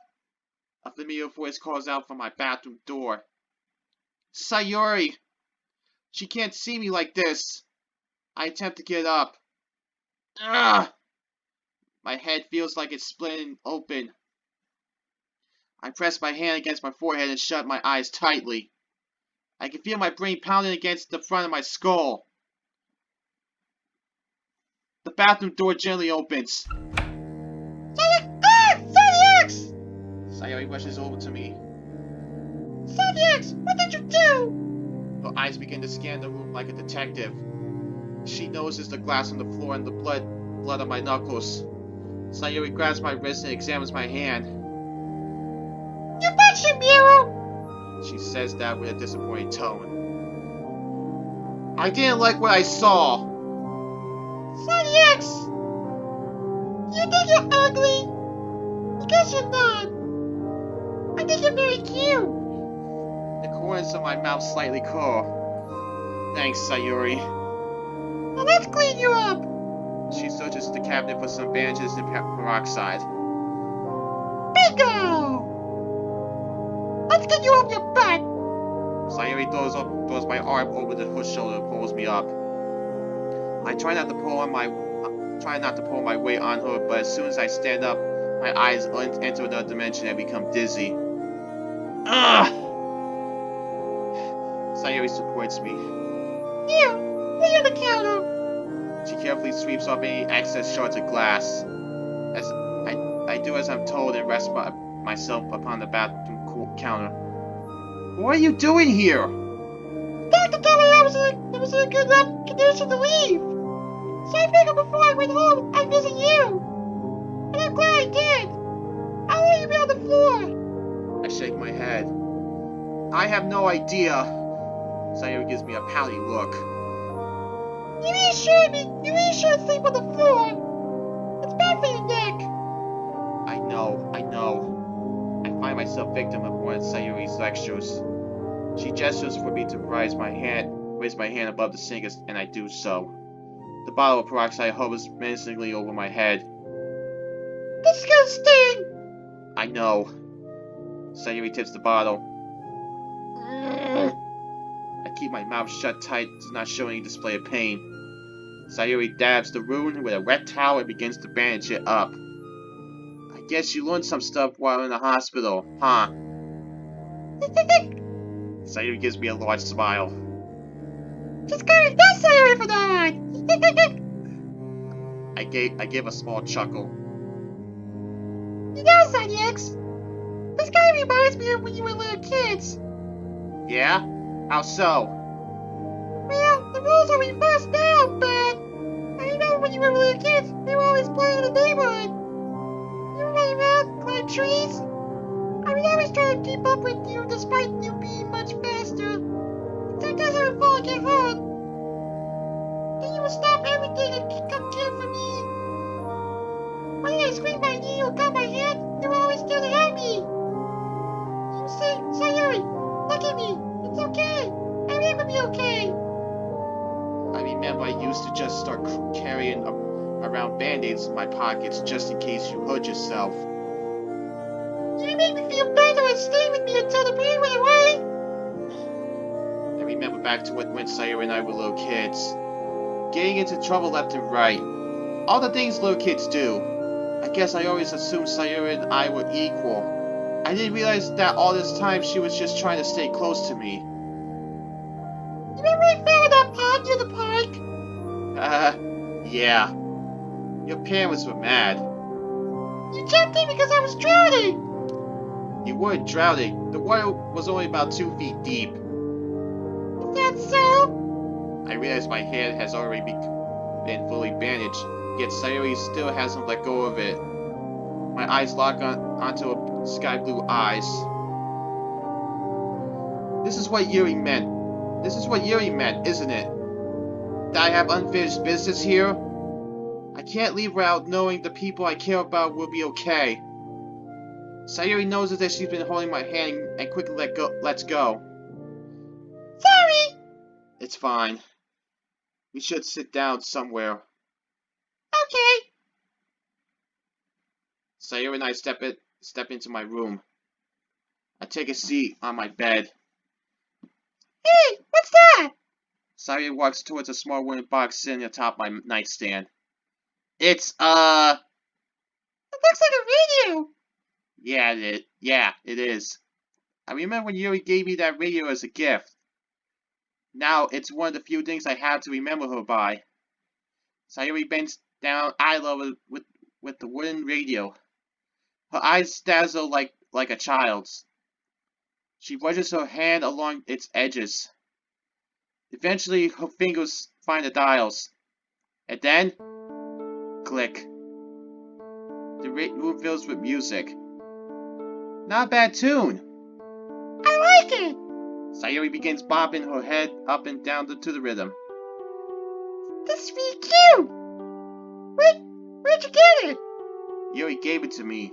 Speaker 1: A familiar voice calls out from my bathroom door. Sayuri! She can't see me like this. I attempt to get up. Ugh! My head feels like it's splitting open. I press my hand against my forehead and shut my eyes tightly. I can feel my brain pounding against the front of my skull. The bathroom door gently opens.
Speaker 2: Sonic!
Speaker 1: Sayuri rushes over to me.
Speaker 2: Sonic! What did you do?
Speaker 1: Her eyes begin to scan the room like a detective. She notices the glass on the floor and the blood on my knuckles. Sayuri grabs my wrist and examines my hand.
Speaker 2: You punched him, Yuri!
Speaker 1: She says that with a disappointed tone. I didn't like what I saw.
Speaker 2: Sonic! You think you're ugly? Because you're not. I think you're very cute.
Speaker 1: The corners of my mouth slightly curl. Thanks, Sayuri.
Speaker 2: Now let's clean you up.
Speaker 1: She searches the cabinet for some bandages and peroxide.
Speaker 2: Bingo! Let's get you off your butt.
Speaker 1: Sayuri throws my arm over her shoulder and pulls me up. I try not to pull my weight on her, but as soon as I stand up, my eyes enter another dimension and become dizzy. Ugh! Sayuri supports me.
Speaker 2: Here, lay on the counter.
Speaker 1: She carefully sweeps off any excess shards of glass. I do as I'm told and rest myself upon the bathroom counter. What are you doing here?
Speaker 2: Doctor told me I was in a good enough condition to leave. So I figured before I went home, I'd visit you. And I'm glad I did. I'll lay you on the floor.
Speaker 1: I shake my head. I have no idea. Sayuri gives me a pouty look.
Speaker 2: You really should sleep on the floor. It's bad for your neck.
Speaker 1: I know. I find myself victim of one of Sayuri's lectures. She gestures for me to raise my hand above the sink, and I do so. The bottle of peroxide hovers menacingly over my head.
Speaker 2: Disgusting!
Speaker 1: I know. Sayuri tips the bottle. I keep my mouth shut tight to not show any display of pain. Sayuri dabs the wound with a wet towel and begins to bandage it up. I guess you learned some stuff while in the hospital, huh? Sayuri gives me a large smile.
Speaker 2: Just call me that Sayuri for that!
Speaker 1: I give a small chuckle.
Speaker 2: You know, Sonics, this guy reminds me of when you were little kids.
Speaker 1: Yeah? How so?
Speaker 2: Well, the rules are reversed now, but I remember when you were little kids, we were always playing in the neighborhood. You would run around, climb trees. I would always try to keep up with you despite you being much faster. Sometimes I would fall and get hurt. Then you would stop everything and come care for me. When I scream my knee or cut my head, you were always there to help me. You say, Sayuri, look at me. It's okay. Everything will be okay.
Speaker 1: I remember I used to just start carrying around band-aids in my pockets just in case you hurt yourself.
Speaker 2: You make me feel better and stay with me until the pain went away.
Speaker 1: I remember back to when Sayuri and I were little kids. Getting into trouble left and right. All the things little kids do. I guess I always assumed Sayuri and I were equal. I didn't realize that all this time she was just trying to stay close to me.
Speaker 2: You remember I fell in that pond near the park?
Speaker 1: Yeah. Your parents were mad.
Speaker 2: You jumped in because I was drowning.
Speaker 1: You weren't drowning. The water was only about 2 feet deep.
Speaker 2: Is that so?
Speaker 1: I realize my hand has already been fully bandaged, yet Sayuri still hasn't let go of it. My eyes lock onto her sky blue eyes. This is what Yuri meant, isn't it? That I have unfinished business here? I can't leave without knowing the people I care about will be okay. Sayuri knows that she's been holding my hand and quickly lets go.
Speaker 2: Sorry.
Speaker 1: It's fine. We should sit down somewhere.
Speaker 2: Okay.
Speaker 1: Sayuri and I step into my room. I take a seat on my bed.
Speaker 2: Hey, what's that?
Speaker 1: Sayuri walks towards a small wooden box sitting atop my nightstand. It's,
Speaker 2: It looks like a radio.
Speaker 1: Yeah, it is. I remember when Yuri gave me that radio as a gift. Now, it's one of the few things I have to remember her by. Sayuri bends down eye level with the wooden radio. Her eyes dazzle like a child's. She brushes her hand along its edges. Eventually, her fingers find the dials. And then, click. The room fills with music. Not a bad tune.
Speaker 2: I like it.
Speaker 1: Sayuri begins bobbing her head up and down to the rhythm.
Speaker 2: This is really cute. Where'd you get it?
Speaker 1: Yuri gave it to me.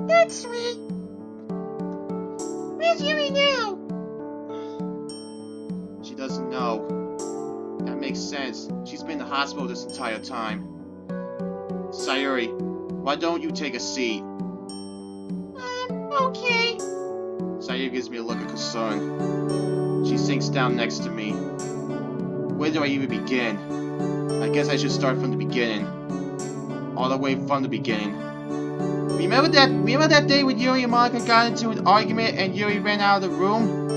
Speaker 2: That's sweet. Where's Yuri now?
Speaker 1: She doesn't know. That makes sense. She's been in the hospital this entire time. Sayuri, why don't you take a seat?
Speaker 2: Okay.
Speaker 1: Sayuri gives me a look of concern. She sinks down next to me. Where do I even begin? I guess I should start from the beginning. All the way from the beginning. Remember that day when Yuri and Monica got into an argument and Yuri ran out of the room?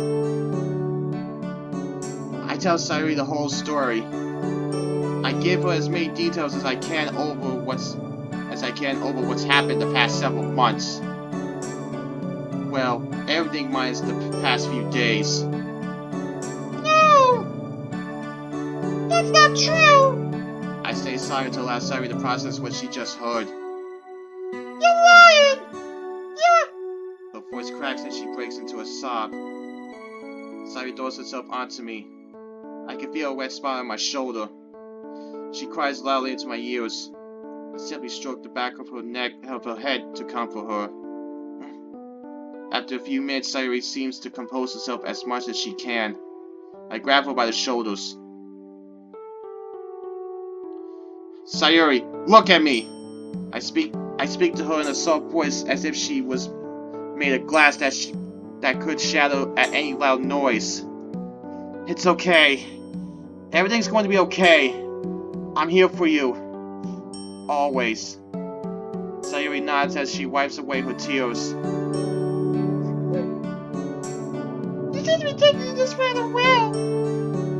Speaker 1: I tell Sayuri the whole story. I give her as many details as I can over what's happened the past several months. Well, everything minus the past few days.
Speaker 2: No! That's not true!
Speaker 1: I stay silent to allow Sayuri to process what she just heard.
Speaker 2: You're lying!
Speaker 1: Her voice cracks and she breaks into a sob. Sayuri throws herself onto me. I can feel a wet spot on my shoulder. She cries loudly into my ears. I simply stroke the back of her head to comfort her. After a few minutes, Sayuri seems to compose herself as much as she can. I grab her by the shoulders. Sayuri, look at me! I speak to her in a soft voice as if she was made of glass that could shatter at any loud noise. It's okay. Everything's going to be okay. I'm here for you. Always. Sayuri nods as she wipes away her tears.
Speaker 2: You seem to be taking this rather well.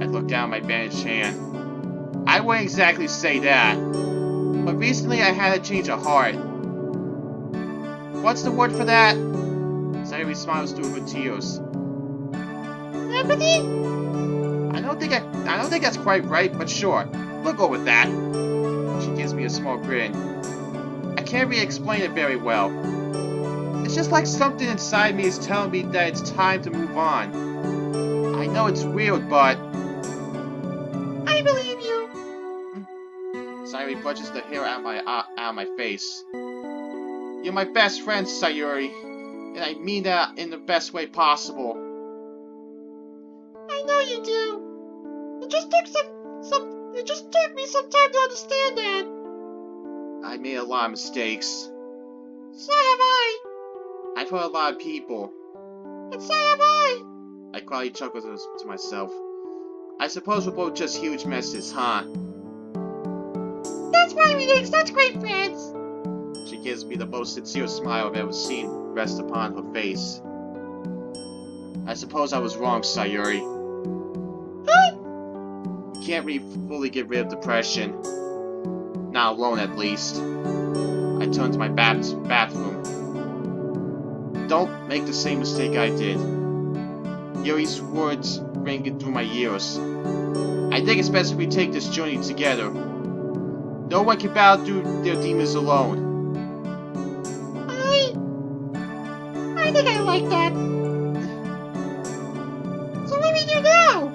Speaker 1: I look down my bandaged hand. I wouldn't exactly say that. But recently I had a change of heart. What's the word for that? Sayuri smiles through her tears.
Speaker 2: Empathy?
Speaker 1: I don't think that's quite right, but sure. We'll go with that. She gives me a small grin. I can't really explain it very well. It's just like something inside me is telling me that it's time to move on. I know it's weird, but...
Speaker 2: I believe you.
Speaker 1: Sayuri brushes the hair out of my face. You're my best friend, Sayuri. And I mean that in the best way possible.
Speaker 2: I know you do. It just took me some time to understand that.
Speaker 1: I made a lot of mistakes.
Speaker 2: So have I.
Speaker 1: I've hurt a lot of people.
Speaker 2: And so have I.
Speaker 1: I quietly chuckle to myself. I suppose we're both just huge messes, huh?
Speaker 2: That's why we make such great friends.
Speaker 1: She gives me the most sincere smile I've ever seen rest upon her face. I suppose I was wrong, Sayuri.
Speaker 2: Huh?
Speaker 1: You can't really fully get rid of depression. Not alone, at least. I turn to my bathroom. Don't make the same mistake I did. Yuri's words ring through my ears. I think it's best if we take this journey together. No one can battle through their demons alone.
Speaker 2: I think I like that. So what do we do now?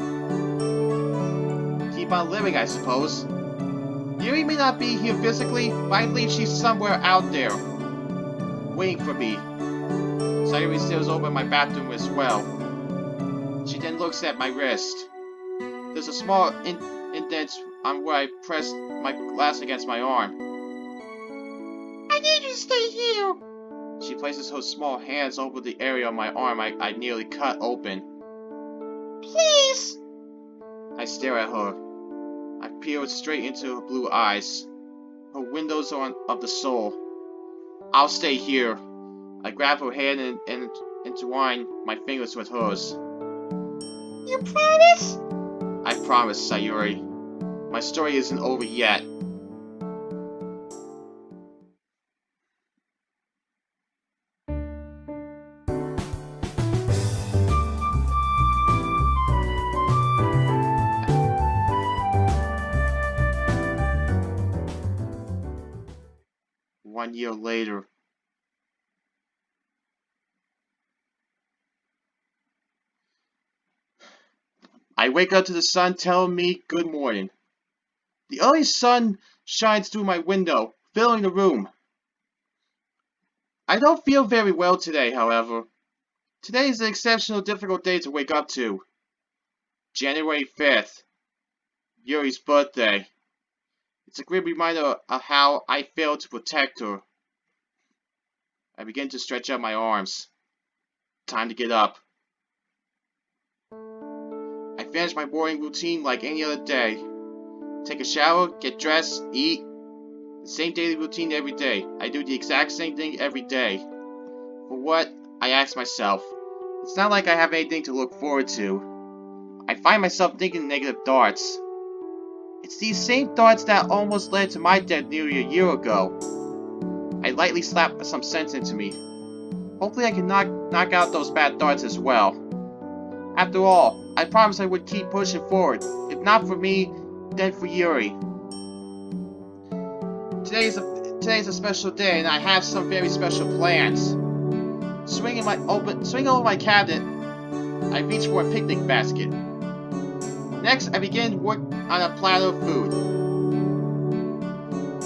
Speaker 1: Keep on living, I suppose. Yuri may not be here physically, but I believe she's somewhere out there, waiting for me. Sayuri stares over my bathroom as well. She then looks at my wrist. There's a small indent on where I pressed my glass against my arm.
Speaker 2: I need you to stay here.
Speaker 1: She places her small hands over the area on my arm I nearly cut open.
Speaker 2: Please!
Speaker 1: I stare at her. I peer straight into her blue eyes. Her windows are of the soul. I'll stay here. I grab her hand and entwine my fingers with hers.
Speaker 2: You promise?
Speaker 1: I promise, Sayuri. My story isn't over yet. One year later. I wake up to the sun telling me good morning. The early sun shines through my window, filling the room. I don't feel very well today, however. Today is an exceptional difficult day to wake up to. January 5th. Yuri's birthday. It's a grim reminder of how I failed to protect her. I begin to stretch out my arms. Time to get up. I finish my morning routine like any other day. Take a shower, get dressed, eat. The same daily routine every day. I do the exact same thing every day. For what? I ask myself. It's not like I have anything to look forward to. I find myself thinking negative thoughts. It's these same thoughts that almost led to my death nearly a year ago. I lightly slap some sense into me. Hopefully I can knock out those bad thoughts as well. After all, I promised I would keep pushing forward. If not for me, then for Yuri. Today's a special day, and I have some very special plans. Swinging over my cabinet, I reach for a picnic basket. Next, I begin work on a platter of food.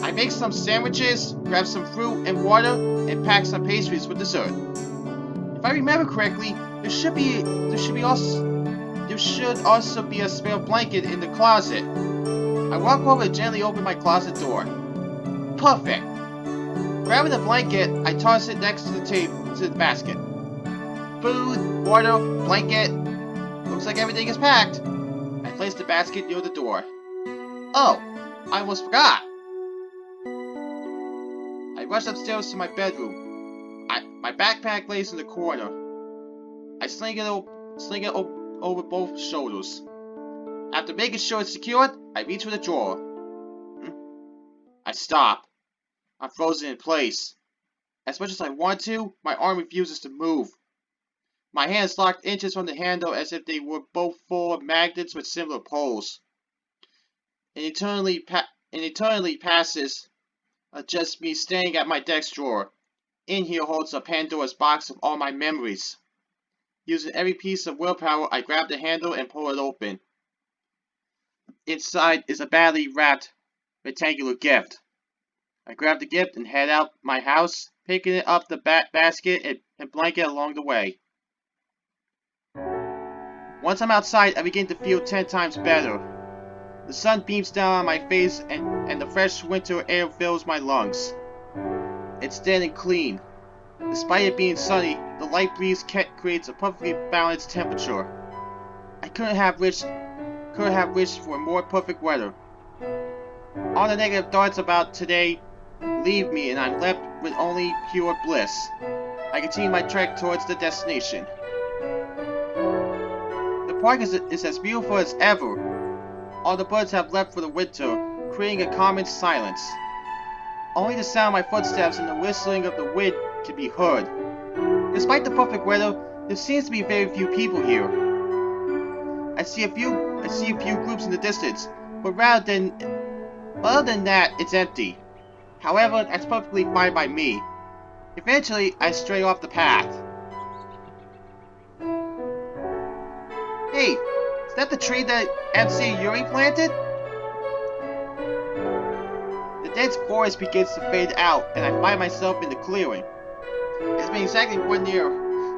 Speaker 1: I make some sandwiches, grab some fruit and water, and pack some pastries for dessert. If I remember correctly, there should also be a spare blanket in the closet. I walk over and gently open my closet door. Perfect. Grabbing the blanket, I toss it next to the basket. Food, water, blanket. Looks like everything is packed. I place the basket near the door. Oh, I almost forgot. I rush upstairs to my bedroom. My backpack lays in the corner. I sling it over both shoulders. After making sure it's secured, I reach for the drawer. I stop. I'm frozen in place. As much as I want to, my arm refuses to move. My hands locked inches from the handle as if they were both full of magnets with similar poles. An eternity passes, just me staring at my desk drawer. In here holds a Pandora's box of all my memories. Using every piece of willpower, I grab the handle and pull it open. Inside is a badly wrapped rectangular gift. I grab the gift and head out my house, picking up the basket and blanket along the way. Once I'm outside, I begin to feel 10 times better. The sun beams down on my face and the fresh winter air fills my lungs. It's thin and clean. Despite it being sunny, the light breeze creates a perfectly balanced temperature. I couldn't have wished for more perfect weather. All the negative thoughts about today leave me and I'm left with only pure bliss. I continue my trek towards the destination. The park is as beautiful as ever. All the birds have left for the winter, creating a calming silence. Only the sound of my footsteps and the whistling of the wind can be heard. Despite the perfect weather, there seems to be very few people here. I see a few groups in the distance, but other than that, it's empty. However, that's perfectly fine by me. Eventually, I stray off the path. Hey, is that the tree that MC Yuri planted? The dense forest begins to fade out, and I find myself in the clearing. It's been exactly 1 year,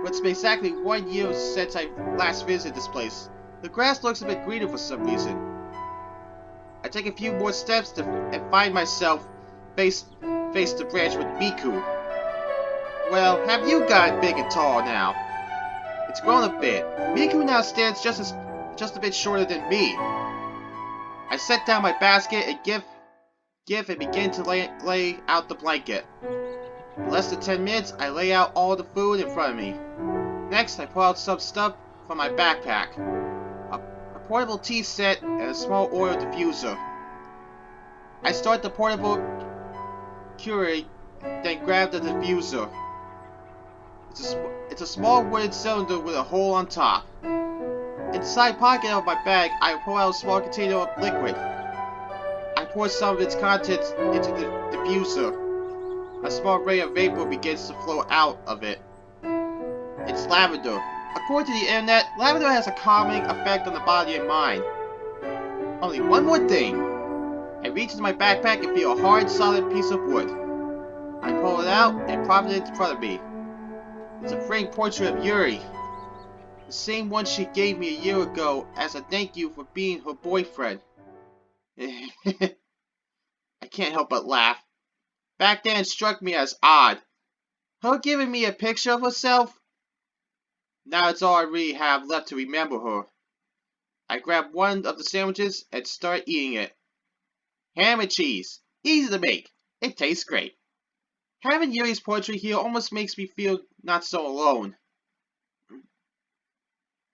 Speaker 1: but it's been exactly 1 year since I last visited this place. The grass looks a bit greener for some reason. I take a few more steps and find myself face to branch with Miku. Well, have you gotten big and tall now? It's grown a bit. Miku now stands just a bit shorter than me. I set down my basket and give and begin to lay out the blanket. In less than 10 minutes, I lay out all the food in front of me. Next, I pull out some stuff from my backpack. A portable tea set and a small oil diffuser. I start the portable Yuri, then grab the diffuser. It's a small wooden cylinder with a hole on top. In the side pocket of my bag, I pull out a small container of liquid. I pour some of its contents into the diffuser. A small ray of vapor begins to flow out of it. It's lavender. According to the internet, lavender has a calming effect on the body and mind. Only one more thing. I reach into my backpack and feel a hard, solid piece of wood. I pull it out and prop it in front of me. It's a framed portrait of Yuri. The same one she gave me a year ago as a thank you for being her boyfriend. I can't help but laugh. Back then it struck me as odd. Her giving me a picture of herself? Now it's all I really have left to remember her. I grab one of the sandwiches and start eating it. Ham and cheese. Easy to make. It tastes great. Having Yuri's portrait here almost makes me feel not so alone.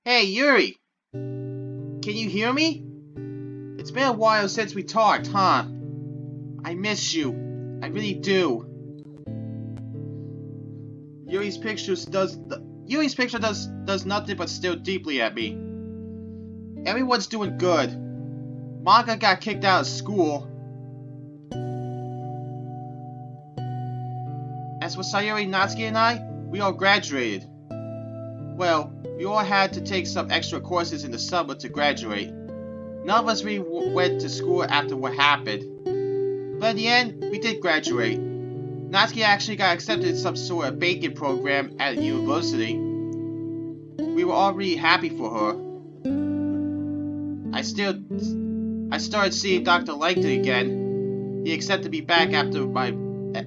Speaker 1: Hey Yuri! Can you hear me? It's been a while since we talked, huh? I miss you. I really do. Yuri's picture does nothing but stare deeply at me. Everyone's doing good. Manga got kicked out of school. As for Sayori, Natsuki, and I, we all graduated. Well, we all had to take some extra courses in the summer to graduate. None of us really went to school after what happened. But in the end, we did graduate. Natsuki actually got accepted in some sort of baking program at a university. We were all really happy for her. I started seeing Dr. Langton again. He accepted me back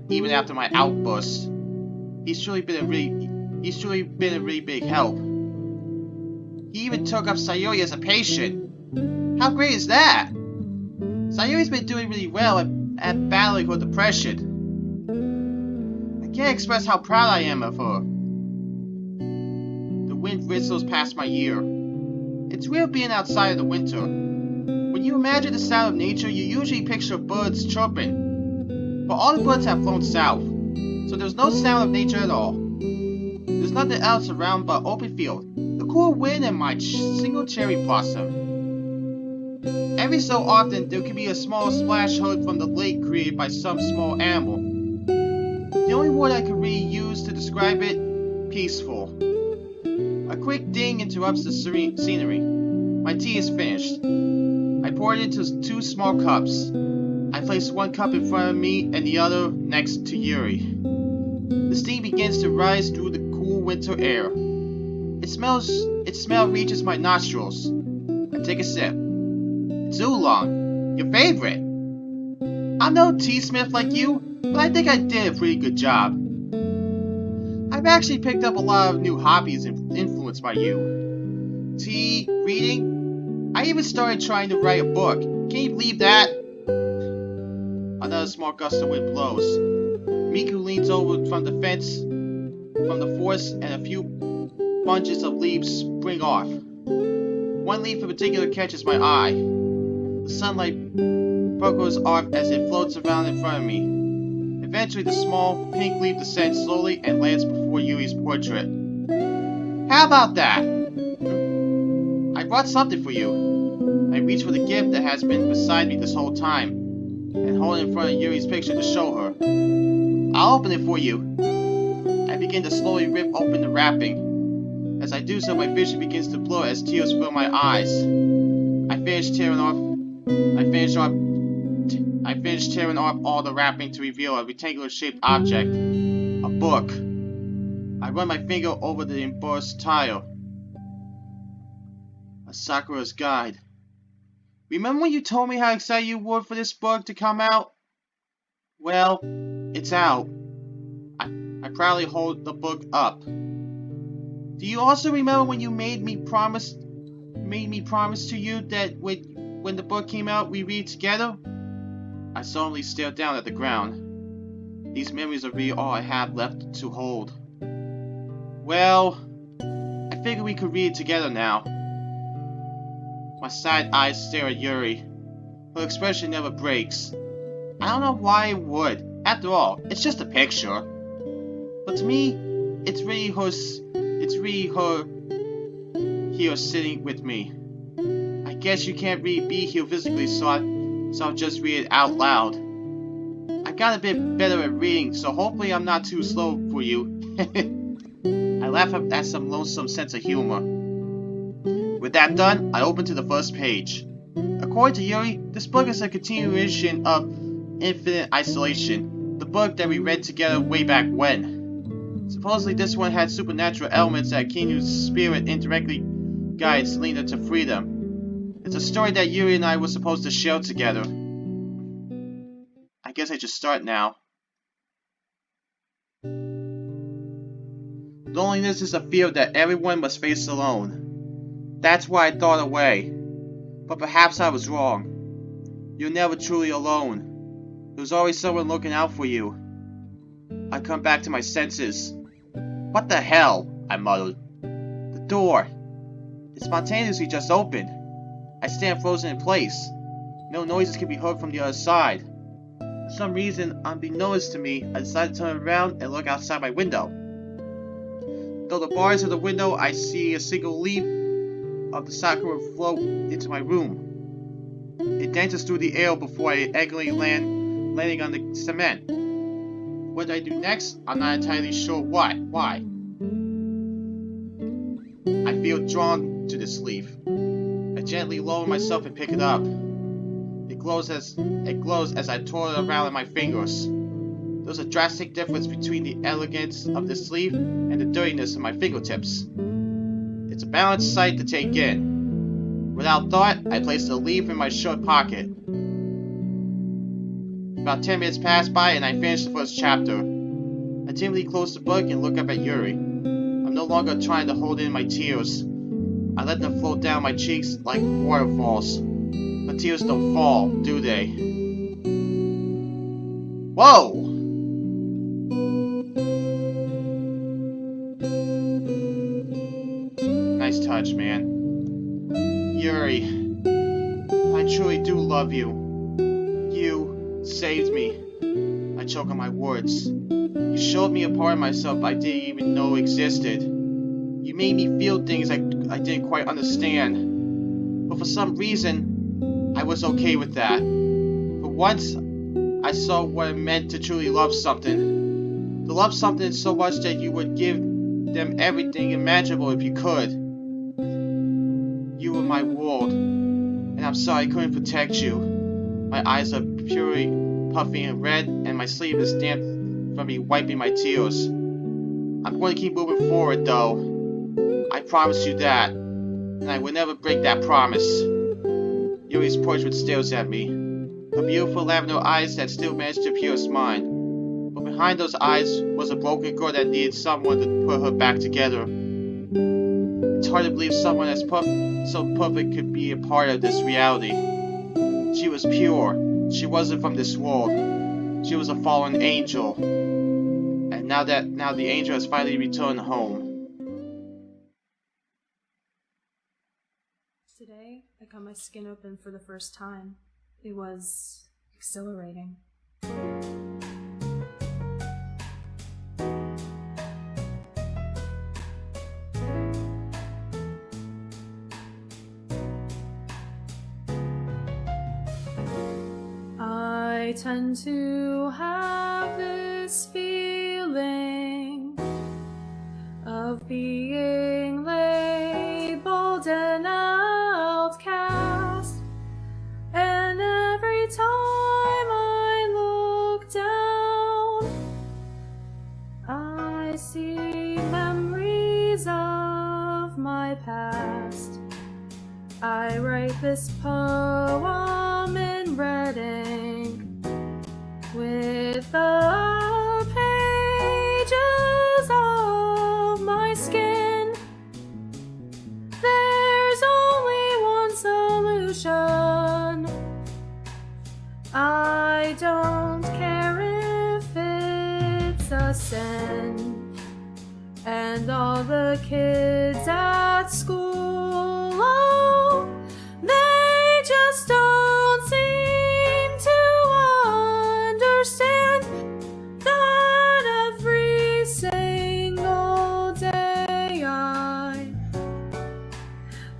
Speaker 1: even after my outburst. He's truly been a really big help. He even took up Sayori as a patient. How great is that? Sayori's been doing really well at battling her depression. I can't express how proud I am of her. The wind whistles past my ear. It's weird being outside in the winter. When you imagine the sound of nature, you usually picture birds chirping. But all the birds have flown south, so there's no sound of nature at all. There's nothing else around but open field, the cool wind, and my single cherry blossom. Every so often, there can be a small splash heard from the lake created by some small animal. The only word I can really use to describe it, peaceful. A quick ding interrupts the scenery. My tea is finished. I pour it into 2 small cups. I place one cup in front of me and the other next to Yuri. The steam begins to rise through the cool winter air. Its smell reaches my nostrils. I take a sip. It's oolong, your favorite. I'm no teasmith like you, but I think I did a pretty good job. I've actually picked up a lot of new hobbies influenced by you. Tea, reading. I even started trying to write a book. Can you believe that? Another small gust of wind blows. Miku leans over from the fence, from the forest, and a few bunches of leaves spring off. One leaf in particular catches my eye. The sunlight flickers off as it floats around in front of me. Eventually, the small pink leaf descends slowly and lands before Yuri's portrait. How about that? I brought something for you. I reach for the gift that has been beside me this whole time, and hold it in front of Yuri's picture to show her. I'll open it for you. I begin to slowly rip open the wrapping. As I do so, my vision begins to blur as tears fill my eyes. I finish tearing off all the wrapping to reveal a rectangular-shaped object. A book. I run my finger over the embossed tile. A Sakura's Guide. Remember when you told me how excited you were for this book to come out? Well, it's out. I proudly hold the book up. Do you also remember when you made me promise to you that when the book came out we read together? I solemnly stared down at the ground. These memories are really all I have left to hold. Well, I figured we could read together now. My side eyes stare at Yuri. Her expression never breaks. I don't know why it would. After all, it's just a picture. But to me, it's really her here sitting with me. I guess you can't really be here physically, so I'll just read it out loud. I got a bit better at reading, so hopefully I'm not too slow for you. I laugh at some lonesome sense of humor. With that done, I open to the first page. According to Yuri, this book is a continuation of Infinite Isolation, the book that we read together way back when. Supposedly this one had supernatural elements that Kinu's spirit indirectly guides Selena to freedom. It's a story that Yuri and I were supposed to share together. I guess I just start now. Loneliness is a fear that everyone must face alone. That's why I thought away. But perhaps I was wrong. You're never truly alone. There's always someone looking out for you. I come back to my senses. What the hell? I muttered. The door. It spontaneously just opened. I stand frozen in place. No noises can be heard from the other side. For some reason, unbeknownst to me, I decided to turn around and look outside my window. Through the bars of the window, I see a single leaf of the sakura float into my room. It dances through the air before I angrily landing on the cement. What I do next, I'm not entirely sure why. I feel drawn to this leaf. I gently lower myself and pick it up. It glows as I twirl it around in my fingers. There's a drastic difference between the elegance of this leaf and the dirtiness of my fingertips. It's a balanced sight to take in. Without thought, I place the leaf in my shirt pocket. About 10 minutes pass by and I finish the first chapter. I timidly close the book and look up at Yuri. I'm no longer trying to hold in my tears. I let them float down my cheeks like waterfalls. But tears don't fall, do they? Whoa! Nice touch, man. Yuri, I truly do love you. You saved me. I choke on my words. You showed me a part of myself I didn't even know existed. You made me feel things I didn't quite understand. But for some reason, I was okay with that. For once, I saw what it meant to truly love something. To love something so much that you would give them everything imaginable if you could. You were my world, and I'm sorry I couldn't protect you. My eyes are purely puffy and red, and my sleeve is damp from me wiping my tears. I'm going to keep moving forward, though. I promise you that, and I will never break that promise. Yuri's portrait stares at me. Her beautiful lavender eyes that still managed to pierce mine. But behind those eyes was a broken girl that needed someone to put her back together. It's hard to believe someone as so perfect could be a part of this reality. She was pure. She wasn't from this world. She was a fallen angel. And now the angel has finally returned home.
Speaker 3: Today, I cut my skin open for the first time. It was exhilarating. I tend to have this feeling of being labeled an outcast, and every time I look down, I see memories of my past. I write this poem in red ink with the pages lesson. And all the kids at school, oh, they just don't seem to understand that every single day I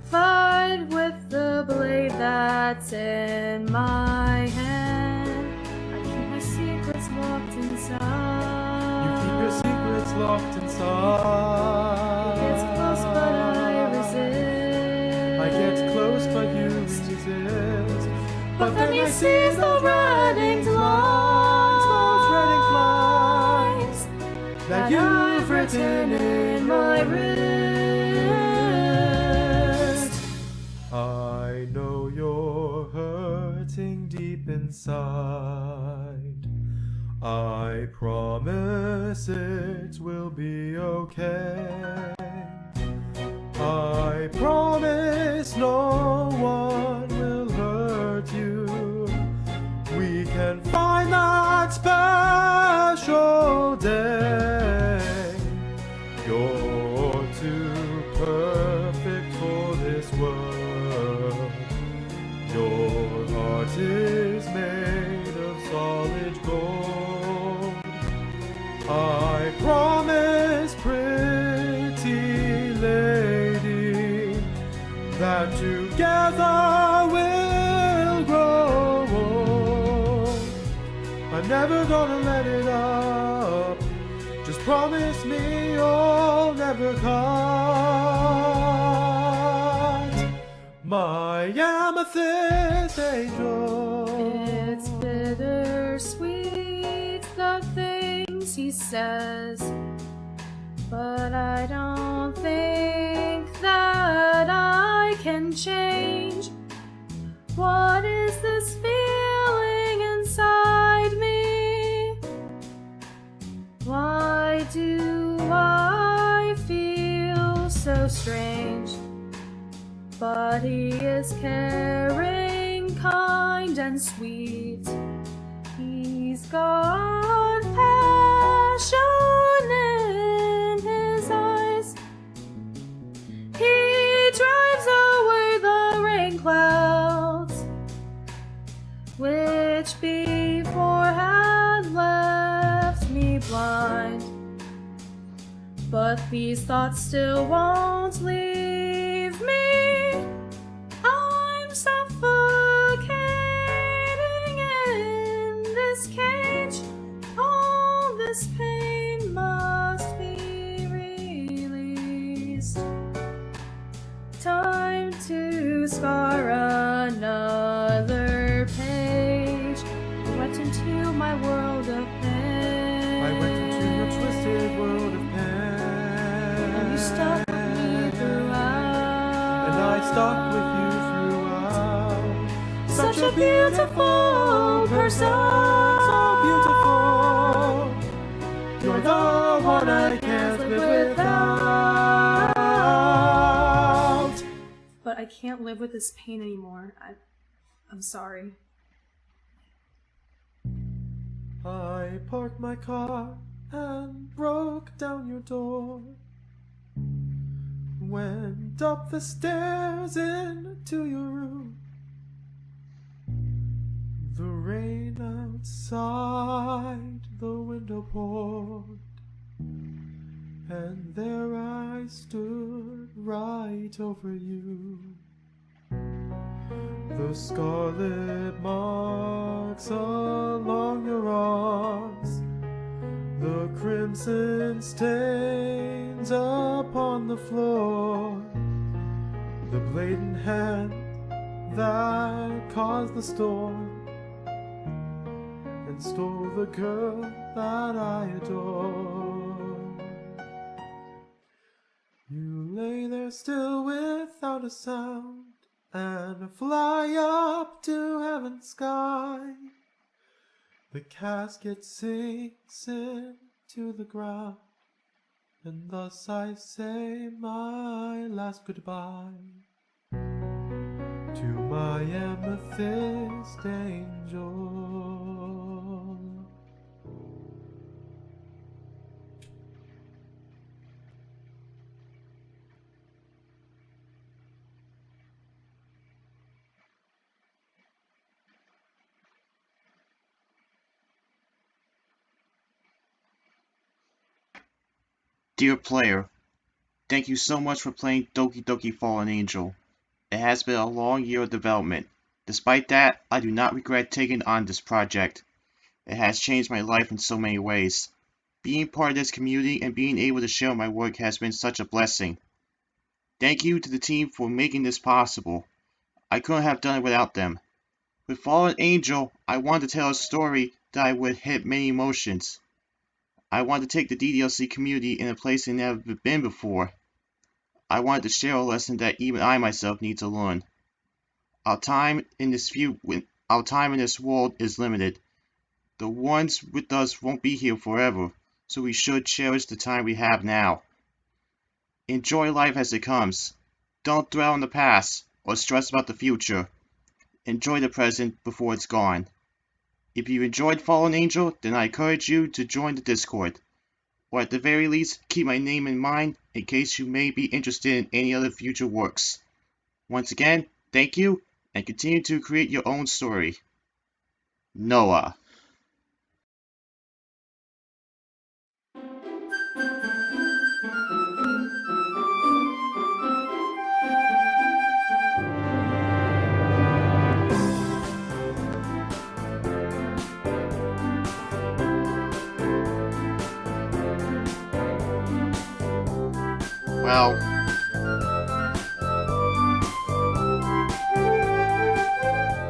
Speaker 3: fight with the blade that's in my hand. I keep my secrets locked inside.
Speaker 4: You keep your secrets locked inside.
Speaker 3: It's close, but I resist.
Speaker 4: I get close, but you resist.
Speaker 3: But then he sees the redding lines
Speaker 4: that you've written in my wrist. I know you're hurting deep inside. I promise it will be okay. I promise no one will hurt you. We can find that special day. You're too perfect for this world. Your heart is made of solid gold. I promise, pretty lady, that together we'll grow old. I'm never gonna let it up. Just promise me you'll never cut my amethyst angel.
Speaker 3: It's bittersweet, the things he says, but I don't think that I can change. What is this feeling inside me? Why do I feel so strange? But he is caring, kind, and sweet. He's got passion in his eyes. He drives away the rain clouds, which before had left me blind. But these thoughts still won't leave me. I'm suffocating in this cage. All this pain must be released. Time to scar another page. I went into my world of pain.
Speaker 4: I went into your twisted world of pain.
Speaker 3: And you stuck with me throughout.
Speaker 4: And I stuck with you throughout.
Speaker 3: Such a beautiful person.
Speaker 4: So beautiful. You're the one I can't live without.
Speaker 3: But I can't live with this pain anymore. I'm sorry.
Speaker 4: I parked my car and broke down your door. Went up the stairs into your room. The rain outside the window poured, and there I stood right over you. The scarlet marks along your arms, the crimson stains upon the floor, the blatant hand that caused the storm and stole the girl that I adore. You lay there still without a sound, and fly up to heaven's sky. The casket sinks into the ground, and thus I say my last goodbye to my amethyst angel.
Speaker 1: Dear player, thank you so much for playing Doki Doki Fallen Angel. It has been a long year of development. Despite that, I do not regret taking on this project. It has changed my life in so many ways. Being part of this community and being able to share my work has been such a blessing. Thank you to the team for making this possible. I couldn't have done it without them. With Fallen Angel, I wanted to tell a story that I would hit many emotions. I wanted to take the DDLC community in a place they've never been before. I wanted to share a lesson that even I myself need to learn. Our time in this world is limited. The ones with us won't be here forever, so we should cherish the time we have now. Enjoy life as it comes. Don't dwell on the past or stress about the future. Enjoy the present before it's gone. If you enjoyed Fallen Angel, then I encourage you to join the Discord, or at the very least, keep my name in mind in case you may be interested in any other future works. Once again, thank you, and continue to create your own story. Noah. Well,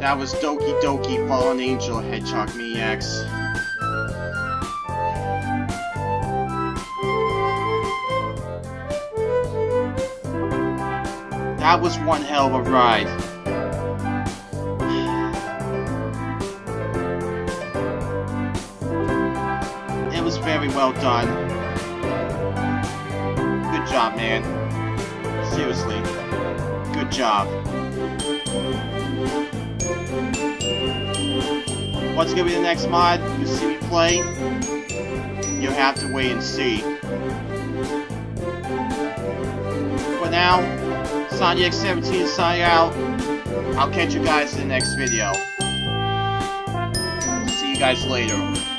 Speaker 1: that was Doki Doki Fallen Angel Hedgehog Maniacs. That was one hell of a ride. It was very well done. Good job, man. Seriously. Good job. What's gonna be the next mod you see me play? You'll have to wait and see. For now, SoniX17 signing out. I'll catch you guys in the next video. See you guys later.